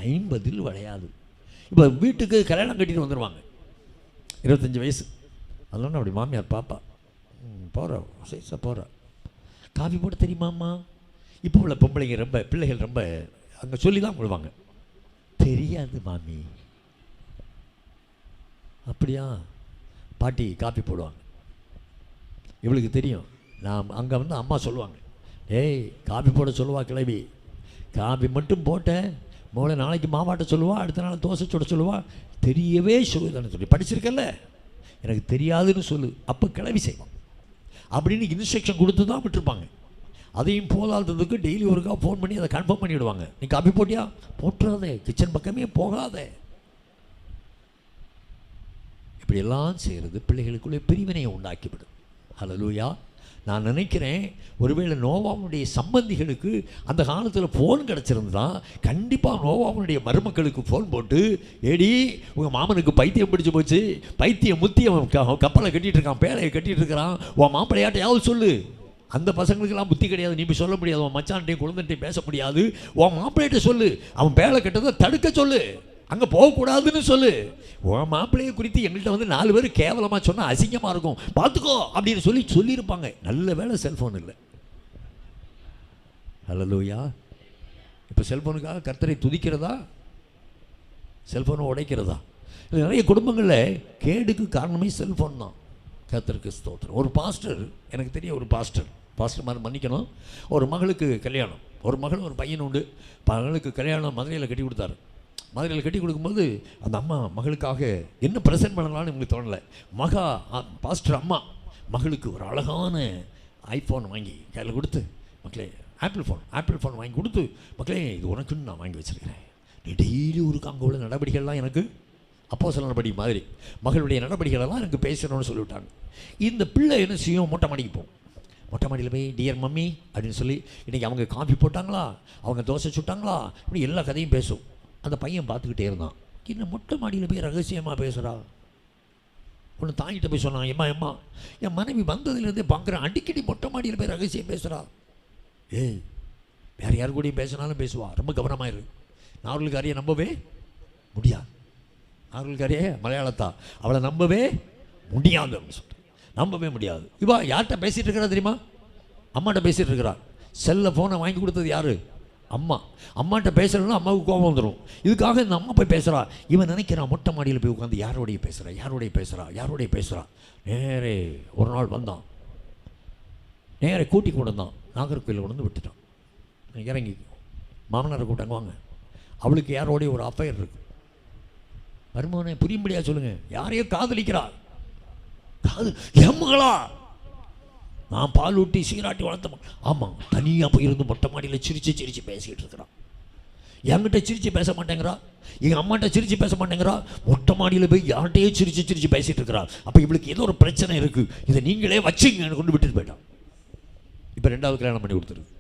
50 விளையாது. இப்போ வீட்டுக்கு கல்யாணம் கட்டிட்டு வந்துடுவாங்க, 25 வயசு. அதனால அப்படி மாமியார் பாப்பா போகிறோம் சைஸாக போகிறோம், காஃபி போட தெரியுமாம்மா? இப்போ உள்ள பொம்பளைங்க ரொம்ப, பிள்ளைகள் ரொம்ப அங்கே சொல்லி தான் விடுவாங்க, தெரியாது மாமி. அப்படியா? பாட்டி காப்பி போடுவாங்க, இவளுக்கு தெரியும். நான் அங்கே வந்து அம்மா சொல்லுவாங்க, ஏய் காப்பி போட சொல்லுவா கிளவி, காப்பி மட்டும் போட்டேன் மோளை நாளைக்கு மாவாட்ட சொல்லுவா, அடுத்த நாள் தோசை சுட சொல்லுவா, தெரியவே சொல்லுதானே சொல்லி படிச்சிருக்கல, எனக்கு தெரியாதுன்னு சொல்லு, அப்போ கிளவி செய்வான் அப்படின்னு இன்ஸ்ட்ரக்ஷன் கொடுத்து தான் விட்டுருப்பாங்க. அதையும் போதாததுக்கு டெய்லி ஒருக்கா ஃபோன் பண்ணி அதை கன்ஃபார்ம் பண்ணிவிடுவாங்க. நீ காப்பி போட்டியா? போட்டுறாதே, கிச்சன் பக்கமே போகாதே. இப்படியெல்லாம் செய்கிறது பிள்ளைகளுக்குள்ளே பிரிவினையை உண்டாக்கிவிடும். ஹல்லேலூயா. நான் நினைக்கிறேன் ஒருவேளை நோவாவுடைய சம்பந்திகளுக்கு அந்த காலத்தில் ஃபோன் கிடச்சிருந்தா கண்டிப்பாக நோவாவுடைய மருமக்களுக்கு ஃபோன் போட்டு, ஏடி உங்கள் மாமனுக்கு பைத்தியம் பிடிச்சி போச்சு, பைத்தியம் முத்தியம் கப்பலை கட்டிகிட்டு இருக்கான், பேழையை கட்டிகிட்டு இருக்கிறான், உன் மாப்பிள்ளையாட்டையாவது சொல்லு. அந்த பசங்களுக்கெல்லாம் புத்தி கிடையாது, நீ போய் சொல்ல முடியாது, உன் மச்சான்ட்டையும் குழந்தைட்டையும் பேச முடியாது, உன் மாப்பிள்ளையிட்ட சொல்லு, அவன் பேழை கட்டதை தடுக்க சொல்லு, அங்கே போகக்கூடாதுன்னு சொல்லு. உன் மாப்பிள்ளையை குறித்து எங்கள்கிட்ட வந்து 4 பேர் கேவலமாக சொன்னால் அசிங்கமாக இருக்கும், பார்த்துக்கோ அப்படின்னு சொல்லியிருப்பாங்க. நல்ல வேளை செல்ஃபோன் இல்லை. ஹல்லேலூயா. இப்போ செல்ஃபோனுக்காக கர்த்தரை துதிக்கிறதா, செல்ஃபோனை உடைக்கிறதா? நிறைய குடும்பங்களில் கேடுக்கு காரணமே செல்ஃபோன் தான். கர்த்தருக்கு ஸ்தோத்திரம். ஒரு பாஸ்டர், எனக்கு தெரிய ஒரு பாஸ்டர் மாதிரி மன்னிக்கணும், ஒரு மகளுக்கு கல்யாணம், ஒரு மகள் ஒரு பையன் உண்டு, மகளுக்கு கல்யாணம் மதுரையில் கட்டி கொடுத்தாரு. மதுரையில் கட்டி கொடுக்கும்போது அந்த அம்மா மகளுக்காக என்ன ப்ரெசென்ட் பண்ணலான்னு உங்களுக்கு தோணலை. பாஸ்டர் அம்மா மகளுக்கு ஒரு அழகான ஐஃபோன் வாங்கி கையில் கொடுத்து, மக்களே ஆப்பிள் ஃபோன் வாங்கி கொடுத்து, மக்களே இது உனக்குன்னு நான் வாங்கி வச்சுருக்கிறேன், நீ டெய்லி ஊருக்கு அங்கே உள்ள நடவடிக்கைகள்லாம் எனக்கு அப்போஸ்தலர் நடவடிக்கை மாதிரி மகளுடைய நடவடிக்கைகளெல்லாம் எனக்கு பேசணும்னு சொல்லிவிட்டாங்க. இந்த பிள்ளை என்ன செய்யும்? மொட்டை மாடிக்கு போகும். மொட்டை மாடியில் போய் டியர் மம்மி அப்படின்னு சொல்லி, இன்றைக்கி அவங்க காஃபி போட்டாங்களா, அவங்க தோசை சுட்டாங்களா, இப்படி எல்லா கதையும் பேசும். அந்த பையன் பார்த்துக்கிட்டே இருந்தான், இன்னும் மொட்டை மாடியில் போய் ரகசியமாக பேசுகிறா. ஒன்று தாங்கிட்ட போய் சொன்னான், எம்மா என் மனைவி வந்ததுலேருந்தே பார்க்குறேன், அடிக்கடி மொட்டை மாடியில் போய் ரகசியம் பேசுகிறா. ஏய் வேறு யார் கூடயும் பேசினாலும் பேசுவா, ரொம்ப கவனமாக இரு. நாவல்காரியை நம்பவே முடியாது, நாவல்காரியே மலையாளத்தா, அவளை நம்பவே முடியாதுன்னு சொல்லிட்டு, நம்பவே முடியாது. இவா யார்கிட்ட பேசிகிட்டு இருக்கிறா தெரியுமா? அம்மாட்ட பேசிகிட்டு இருக்கிறா. செல்ல ஃபோனை வாங்கி கொடுத்தது யார்? அம்மா. அம்மாட்ட பேசுகிறதுனா அம்மாவுக்கு கோபம் வந்துடும். இதுக்காக இந்த அம்மா போய் பேசுகிறா. இவன் நினைக்கிறான் மொட்டை மாடியில் போய் உட்காந்து யாரோடைய பேசுகிறா. நேரே ஒரு நாள் வந்தான், நேரே கூட்டி கொண்டு வந்தான், நாகர்கோயில் கொண்டு வந்து விட்டுட்டான். இறங்கி மாமனாரை கூட்டாங்க வாங்க, அவளுக்கு யாரோடைய ஒரு அஃபையர் இருக்கு. மருமகனே புரியும்படியா சொல்லுங்கள், யாரையோ காதலிக்கிறா. எம்மகளா? நான் பால் ஊட்டி சீராட்டி வளர்த்தமா? ஆமாம், தனியாக போயிருந்து மொட்டை மாடியில் சிரித்து பேசிக்கிட்டு இருக்கிறான். என்கிட்ட சிரித்து பேச மாட்டேங்கிறா, எங்கள் அம்மாட்ட சிரித்து பேச மாட்டேங்கிறா, மொட்டை மாடியில் போய் யார்கிட்டையே சிரித்து பேசிகிட்டு இருக்கிறா. அப்போ இவளுக்கு ஏதோ ஒரு பிரச்சனை இருக்குது, இதை நீங்களே வச்சுங்க கொண்டு விட்டுட்டு போயிட்டான். இப்போ 2வது கல்யாணம் பண்ணி கொடுத்துருக்கு.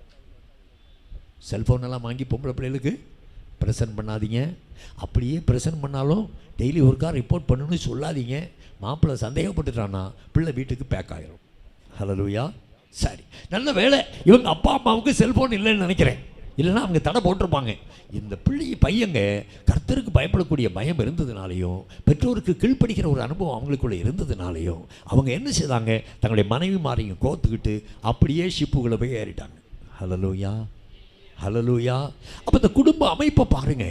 செல்ஃபோனெல்லாம் வாங்கி பொம்பளை பிள்ளைகளுக்கு ப்ரெசன்ட் பண்ணாதீங்க. அப்படியே ப்ரெசன்ட் பண்ணாலும் டெய்லி ஒருக்கா ரிப்போர்ட் பண்ணணும்னு சொல்லாதீங்க. மாப்பிள்ளை சந்தேகப்பட்டுட்டான்னா பிள்ளை வீட்டுக்கு பேக் ஆகிரும். ஹல்லேலூயா. சரி, நல்ல வேலை இவங்க அப்பா அம்மாவுக்கு செல்ஃபோன் இல்லைன்னு நினைக்கிறேன். இல்லைன்னா அவங்க தடை போட்டிருப்பாங்க. இந்த பையங்க கர்த்தருக்கு பயப்படக்கூடிய பயம் இருந்ததுனாலையும், பெற்றோருக்கு கீழ்ப்படுகிற ஒரு அனுபவம் அவங்களுக்குள்ள இருந்ததுனாலையும் அவங்க என்ன செய்தாங்க, தங்களுடைய மனைவிமாரையும் கோத்துக்கிட்டு அப்படியே ஷிப்புகளை போய் ஏறிட்டாங்க. ஹல்லேலூயா, ஹல்லேலூயா. அப்போ இந்த குடும்ப அமைப்பை பாருங்க.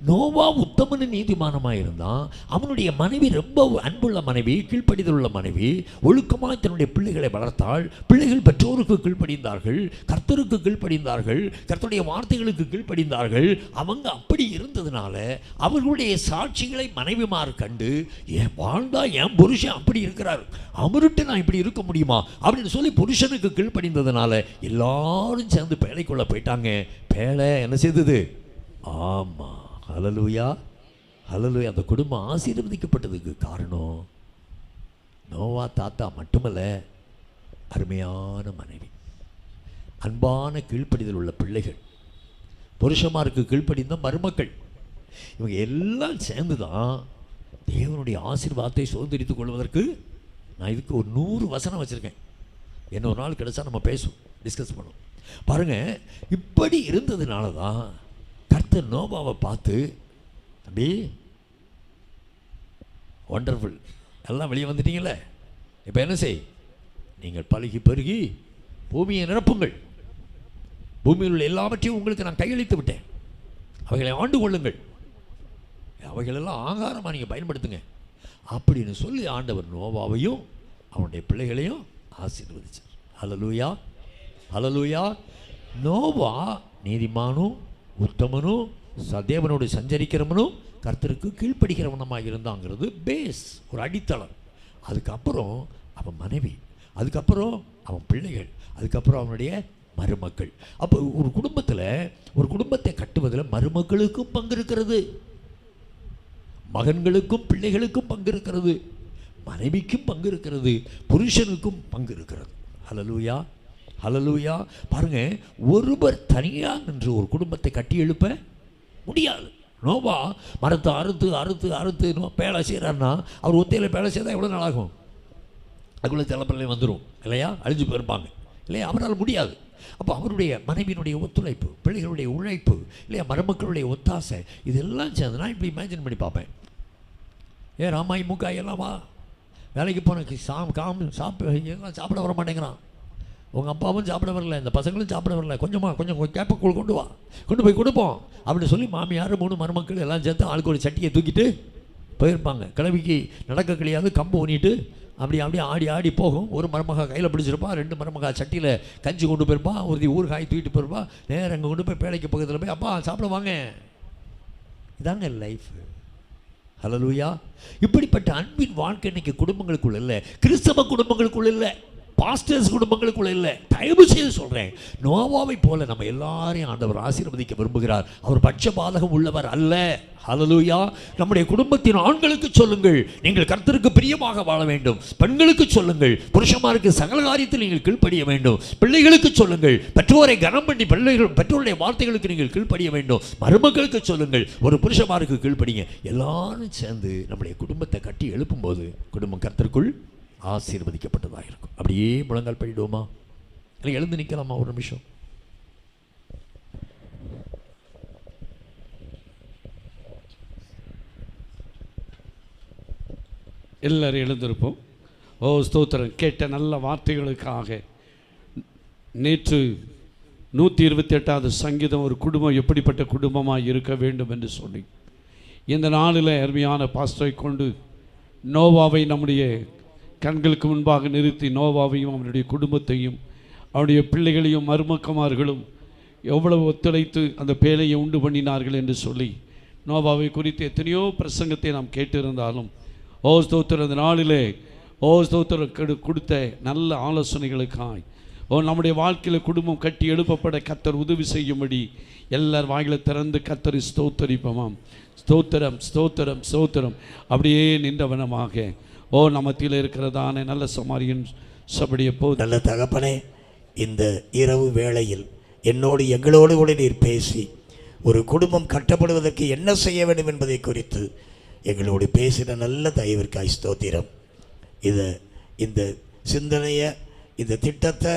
நோவா உத்தமனு நீதிமானமாக இருந்தான். அவனுடைய மனைவி ரொம்ப அன்புள்ள மனைவி, கீழ்ப்படிதல் உள்ள மனைவி, ஒழுக்கமாக தன்னுடைய பிள்ளைகளை வளர்த்தாள். பிள்ளைகள் பெற்றோருக்கு கீழ்ப்படிந்தார்கள், கர்த்தருக்கு கீழ்ப்படிந்தார்கள், கர்த்தருடைய வார்த்தைகளுக்கு கீழ்ப்படிந்தார்கள். அவங்க அப்படி இருந்ததுனால அவர்களுடைய சாட்சிகளை மனைவிமார் கண்டு, ஏன் வாழ்ந்தா என் புருஷன் அப்படி இருக்கிறார், அவருட்டு நான் இப்படி இருக்க முடியுமா அப்படின்னு சொல்லி புருஷனுக்கு கீழ்ப்படிந்ததுனால எல்லாரும் சேர்ந்து பேழைக்குள்ள போயிட்டாங்க. பேழை என்ன செய்தது? ஆமா, ஹல்லேலூயா, ஹல்லேலூயா. அந்த குடும்பம் ஆசீர்வதிக்கப்பட்டதுக்கு காரணம் நோவா தாத்தா மட்டுமல்ல, அருமையான மனைவி, அன்பான கீழ்ப்படிதல் உள்ள பிள்ளைகள், புருஷமாருக்கு கீழ்ப்படிந்த மருமக்கள், இவங்க எல்லாம் சேர்ந்து தான் தேவனுடைய ஆசீர்வாதத்தை சுதந்திரித்துக் கொள்வதற்கு. நான் இதுக்கு ஒரு 100 வசனம் வச்சுருக்கேன். என்ன ஒரு நாள் கிடைச்சா நம்ம பேசுவோம், டிஸ்கஸ் பண்ணுவோம். பாருங்கள், இப்படி இருந்ததுனால தான் கர்த்தர் நோவாவை பார்த்து, தம்பி ஒண்டர்ஃபுல், எல்லாம் வெளியே வந்துட்டீங்களே, இப்போ என்ன செய், நீங்கள் பழுகி பெருகி பூமியை நிரப்புங்கள், பூமியில் உள்ள எல்லாவற்றையும் உங்களுக்கு நான் கையளித்து விட்டேன், அவைகளை ஆண்டு கொள்ளுங்கள், அவைகளெல்லாம் ஆகாரமாக நீங்கள் பயன்படுத்துங்க அப்படின்னு சொல்லி ஆண்டவர் நோவாவையும் அவனுடைய பிள்ளைகளையும் ஆசீர்வதிச்சார். ஹல்லேலூயா, ஹல்லேலூயா. நோவா நீதிமானும் உத்தமனும் தேவனோடு சஞ்சரிக்கிறவனும் கர்த்தருக்கு கீழ்ப்படுகிறவனமாக இருந்தாங்கிறது பேஸ், ஒரு அடித்தளம். அதுக்கப்புறம் அவன் மனைவி, அதுக்கப்புறம் அவன் பிள்ளைகள், அதுக்கப்புறம் அவனுடைய மருமக்கள். அப்போ ஒரு குடும்பத்தில், ஒரு குடும்பத்தை கட்டுவதில் மருமக்களுக்கும் பங்கு இருக்கிறது, மகன்களுக்கும் பிள்ளைகளுக்கும் பங்கு இருக்கிறது, மனைவிக்கும் பங்கு இருக்கிறது, புருஷனுக்கும் பங்கு இருக்கிறது. ஹல்லேலூயா, ஹல்லேலூயா. பாருங்க, ஒருவர் தனியாக நின்று ஒரு குடும்பத்தை கட்டி எழுப்ப முடியாது. நோவா மரத்தை அறுத்து அறுத்து அறுத்து பேலை செய்கிறாருன்னா, அவர் ஒத்தையில் பேலை செய்தால் எவ்வளோ நாள் ஆகும்? அதுக்குள்ளே தலைப்பிள்ளை வந்துடும் இல்லையா, அழிஞ்சு போயிருப்பாங்க இல்லையா, அவரால் முடியாது. அப்போ அவருடைய மனைவியினுடைய ஒத்துழைப்பு, பிள்ளைகளுடைய உழைப்பு இல்லையா, மருமக்களுடைய ஒத்தாசை, இதெல்லாம் சேர்ந்து நான் இப்படி இமேஜின் பண்ணி பார்ப்பேன். ராமாயி மூக்காய் எல்லாமா வேலைக்கு போன எல்லாம் சாப்பிட வர மாட்டேங்கிறான், உங்கள் அப்பாவும் சாப்பிட வரல, இந்த பசங்களும் சாப்பிட வரல, கொஞ்சம் கேப்பக்கூழ் கொண்டு வா, கொண்டு போய் கொடுப்போம் அப்படின்னு சொல்லி மாமியார் 3 மருமக்கள் எல்லாம் சேர்த்து ஆளுக்கு ஒரு சட்டியை தூக்கிட்டு போயிருப்பாங்க. கிழவிக்கு நடக்க கிடையாது, கம்பு ஊனிட்டு அப்படியே ஆடி ஆடி போகும். ஒரு மருமகா கையில் பிடிச்சிருப்பா, 2 மருமகா சட்டியில் கஞ்சி கொண்டு போயிருப்பா, ஒரு ஊறுகாய் தூக்கிட்டு போயிருப்பா. நேரம் அங்கே கொண்டு போய் பேழைக்கு பக்கத்தில் போய், அப்பா சாப்பிட வாங்க. இதாங்க லைஃப். ஹல்லேலூயா. இப்படிப்பட்ட அன்பின் வாழ்க்கை இன்னைக்கு குடும்பங்களுக்குள்ள இல்லை, கிறிஸ்தவ குடும்பங்களுக்குள்ள இல்லை, பாஸ்டர்ஸ் குடும்பங்களுக்குள்ள இல்லை. தயவு செய்து சொல்கிறேன், நோவாவை போல நம்ம எல்லாரையும் ஆண்டவர் ஆசீர்வதிக்க விரும்புகிறார். அவர் பட்சபாதகம் உள்ளவர் அல்ல. ஹல்லேலூயா. நம்முடைய குடும்பத்தின் ஆண்களுக்கு சொல்லுங்கள், நீங்கள் கர்த்தருக்கு பிரியமாக வாழ வேண்டும். பெண்களுக்கு சொல்லுங்கள், புருஷமாருக்கு சகல காரியத்தில் நீங்கள் கீழ்ப்படிய வேண்டும். பிள்ளைகளுக்கு சொல்லுங்கள், பெற்றோரை கனம் பண்ணி பெற்றோருடைய வார்த்தைகளுக்கு நீங்கள் கீழ்ப்படிய வேண்டும். மருமக்களுக்கு சொல்லுங்கள், ஒரு புருஷமாருக்கு கீழ்ப்படிங்க. எல்லாரும் சேர்ந்து நம்முடைய குடும்பத்தை கட்டி எழுப்பும்போது குடும்பம் கர்த்தருக்குள் ஆசீர்வதிக்கப்பட்டதாக இருக்கும். அப்படியே முழங்கால் படிடுவோமா, இல்லை எழுந்து நிற்கலாமா ஒரு நிமிஷம்? எல்லாரும் எழுந்திருப்போம். ஓ ஸ்தோத்திரம். கேட்ட நல்ல வார்த்தைகளுக்காக. நேற்று 128வது சங்கீதம், ஒரு குடும்பம் எப்படிப்பட்ட குடும்பமாக இருக்க வேண்டும் என்று சொல்லி, இந்த நாளில் அருமையான பாஸ்டரை கொண்டு நோவாவை நம்முடைய கண்களுக்கு முன்பாக நிறுத்தி, நோவாவையும் அவனுடைய குடும்பத்தையும் அவனுடைய பிள்ளைகளையும் மருமக்கமார்களும் எவ்வளவு ஒத்துழைத்து அந்த பேழையை உண்டு பண்ணினார்கள் என்று சொல்லி, நோவாவை குறித்து எத்தனையோ பிரசங்கத்தை நாம் கேட்டிருந்தாலும், ஓ ஸ்தோத்திரம், அந்த நாளிலே ஓ ஸ்தோத்திரம் கொடுத்த நல்ல ஆலோசனைகளுக்காய், நம்முடைய வாழ்க்கையில் குடும்பம் கட்டி எழுப்பப்பட கர்த்தர் உதவி செய்யும்படி எல்லார் வாயில திறந்து கர்த்தரை ஸ்தோத்தரிப்போமாம். ஸ்தோத்திரம், ஸ்தோத்திரம், ஸ்தோத்திரம். அப்படியே நின்றவனமாக நம்மத்தியில் இருக்கிறதான நல்ல சமாரியன் சபடிய போ. நல்ல தகப்பனே, இந்த இரவு வேளையில் எங்களோடு கூட நீர் பேசி ஒரு குடும்பம் கட்டப்படுவதற்கு என்ன செய்ய வேண்டும் என்பதை குறித்து எங்களோடு பேசின நல்ல தயவிற்காய் ஸ்தோத்திரம். இந்த சிந்தனையை, இந்த திட்டத்தை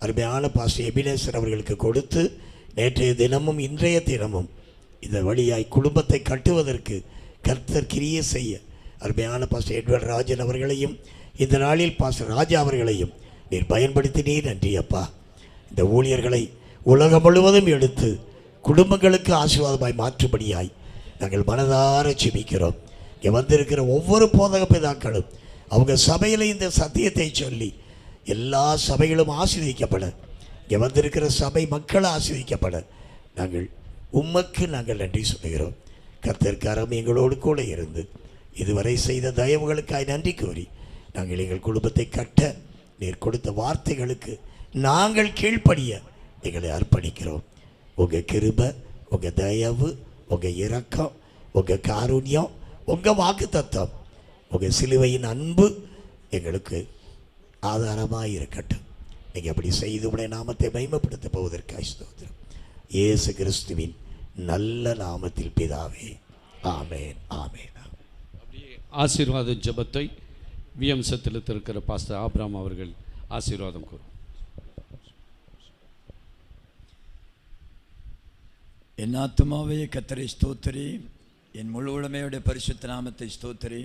அருமையான பாஸ்டர் எபினேசர் அவர்களுக்கு கொடுத்து நேற்றைய தினமும் இன்றைய தினமும் இந்த வழியாய் குடும்பத்தை கட்டுவதற்கு கர்த்தர் கிரியை செய்ய அருமையான பாஸ்டர் எட்வர்ட் ராஜன் அவர்களையும் இந்த நாளில் பாஸ்டர் ராஜா அவர்களையும் நீர் பயன்படுத்தினீர். நன்றி அப்பா. இந்த ஊழியர்களை உலகம் முழுவதும் எடுத்து குடும்பங்களுக்கு ஆசீர்வாதமாய் மாற்றும்படியாய் நாங்கள் மனதார ஜெபிக்கிறோம். இங்கே வந்திருக்கிற ஒவ்வொரு போதக பிதாக்களும் அவங்க சபையில் இந்த சத்தியத்தை சொல்லி எல்லா சபைகளும் ஆசீர்வதிக்கப்பட, இங்கே வந்திருக்கிற சபை மக்கள் ஆசீர்வதிக்கப்பட நாங்கள் உமக்கு நாங்கள் நன்றி சொல்கிறோம். கர்த்தர் கரம் எங்களோடு கூட இருந்து இதுவரை செய்த தயவுகளுக்காய் நன்றி கூறி நாங்கள் எங்கள் குடும்பத்தை கட்ட நீர் கொடுத்த வார்த்தைகளுக்கு நாங்கள் கீழ்ப்படிய எங்களை அர்ப்பணிக்கிறோம். உங்கள் கிருபை, உங்கள் தயவு, உங்கள் இரக்கம், உங்கள் காருண்யம், உங்கள் வாக்கு தத்தம், உங்கள் சிலுவையின் அன்பு எங்களுக்கு ஆதாரமாக இருக்கட்டும். நீங்கள் அப்படி செய்து உடைய நாமத்தை மகிமைப்படுத்த போவதற்காக ஸ்தோத்திரம். இயேசு கிறிஸ்துவின் நல்ல நாமத்தில் பிதாவே, ஆமேன், ஆமேன். ஆசீர்வாத ஜெபத்தை விஎம்சத்தில் இருக்கிற பாஸ்டர் ஆபிரகாம் அவர்கள் ஆசீர்வாதம் கூறும். என் ஆத்துமாவே கர்த்தரை ஸ்தோத்திரி, என் முழு உளமையுடைய பரிசுத்த நாமத்தை ஸ்தோத்திரி.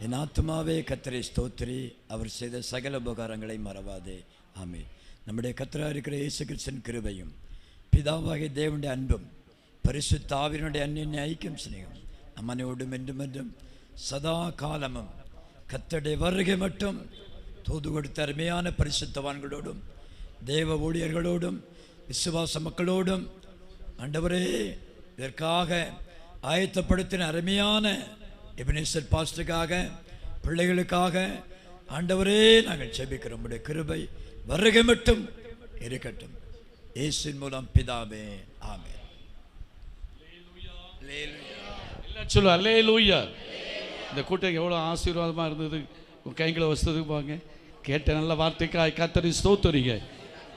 என் ஆத்துமாவே கர்த்தரை ஸ்தோத்திரி, அவர் செய்த சகல உபகாரங்களை மறவாதே. ஆமென். நம்முடைய கர்த்தராக இருக்கிற இயேசு கிறிஸ்துவின் கிருபையும் பிதாவாகிய தேவனுடைய அன்பும் பரிசுத்த ஆவியினுடைய அன்னிய ஐக்கியம் சிநேகம் நம்மனோடும் என்றும் சதா காலமும் கர்த்தருடைய வருகை மட்டும் தூது கொடுத்த அருமையான பரிசுத்தவான்களோடும் தேவ ஊழியர்களோடும் விசுவாச மக்களோடும் ஆண்டவரே இதற்காக ஆயத்தப்படுத்தின அருமையான எபனேசர் பாஸ்டருக்காக பிள்ளைகளுக்காக ஆண்டவரே நாங்கள் ஜெபிக்கிறோம். உம்முடைய கிருபை வருகை மட்டும் இருக்கட்டும். இயேசுவின் மூலம் பிதாவே, ஆமென். சொல்லு அல்லேலூயா. இந்த கூட்டம் எவ்வளோ ஆசீர்வாதமாக இருந்தது. கைகளை வசதுக்கு பாங்க. கேட்ட நல்ல வார்த்தைக்காய் கர்த்தரை ஸ்தோத்திரிங்க.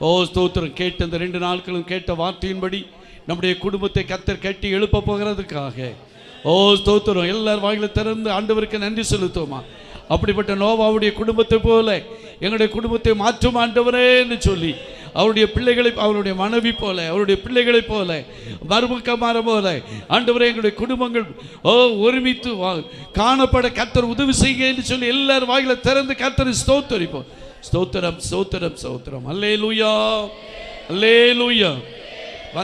ஓ ஸ்தோத்திரம். கேட்ட இந்த 2 நாட்களும் கேட்ட வார்த்தையின்படி நம்முடைய குடும்பத்தை கர்த்தர் கட்டி எழுப்ப போகிறதுக்காக ஓ ஸ்தோத்திரம். எல்லார் வாயில திறந்து ஆண்டவருக்கு நன்றி செலுத்துவோமா. அப்படிப்பட்ட நோவாவுடைய குடும்பத்தை போல எங்களுடைய குடும்பத்தை மாற்றும் ஆண்டவரே என்று சொல்லி அவருடைய பிள்ளைகளை, அவருடைய மனைவி போல, அவருடைய பிள்ளைகளை போல, மருமக்கமார போல ஆண்டவரே எங்களுடைய குடும்பங்கள் ஒருமித்து காணப்பட கர்த்தர் உதவி செய்யுங்க என்று சொல்லி எல்லார் வாயில திறந்து கர்த்தரை ஸ்தோத்தரிப்போம். ஸ்தோத்திரம், ஸ்தோத்திரம், ஸ்தோத்திரம். அல்லேலூயா, அல்லேலூயா.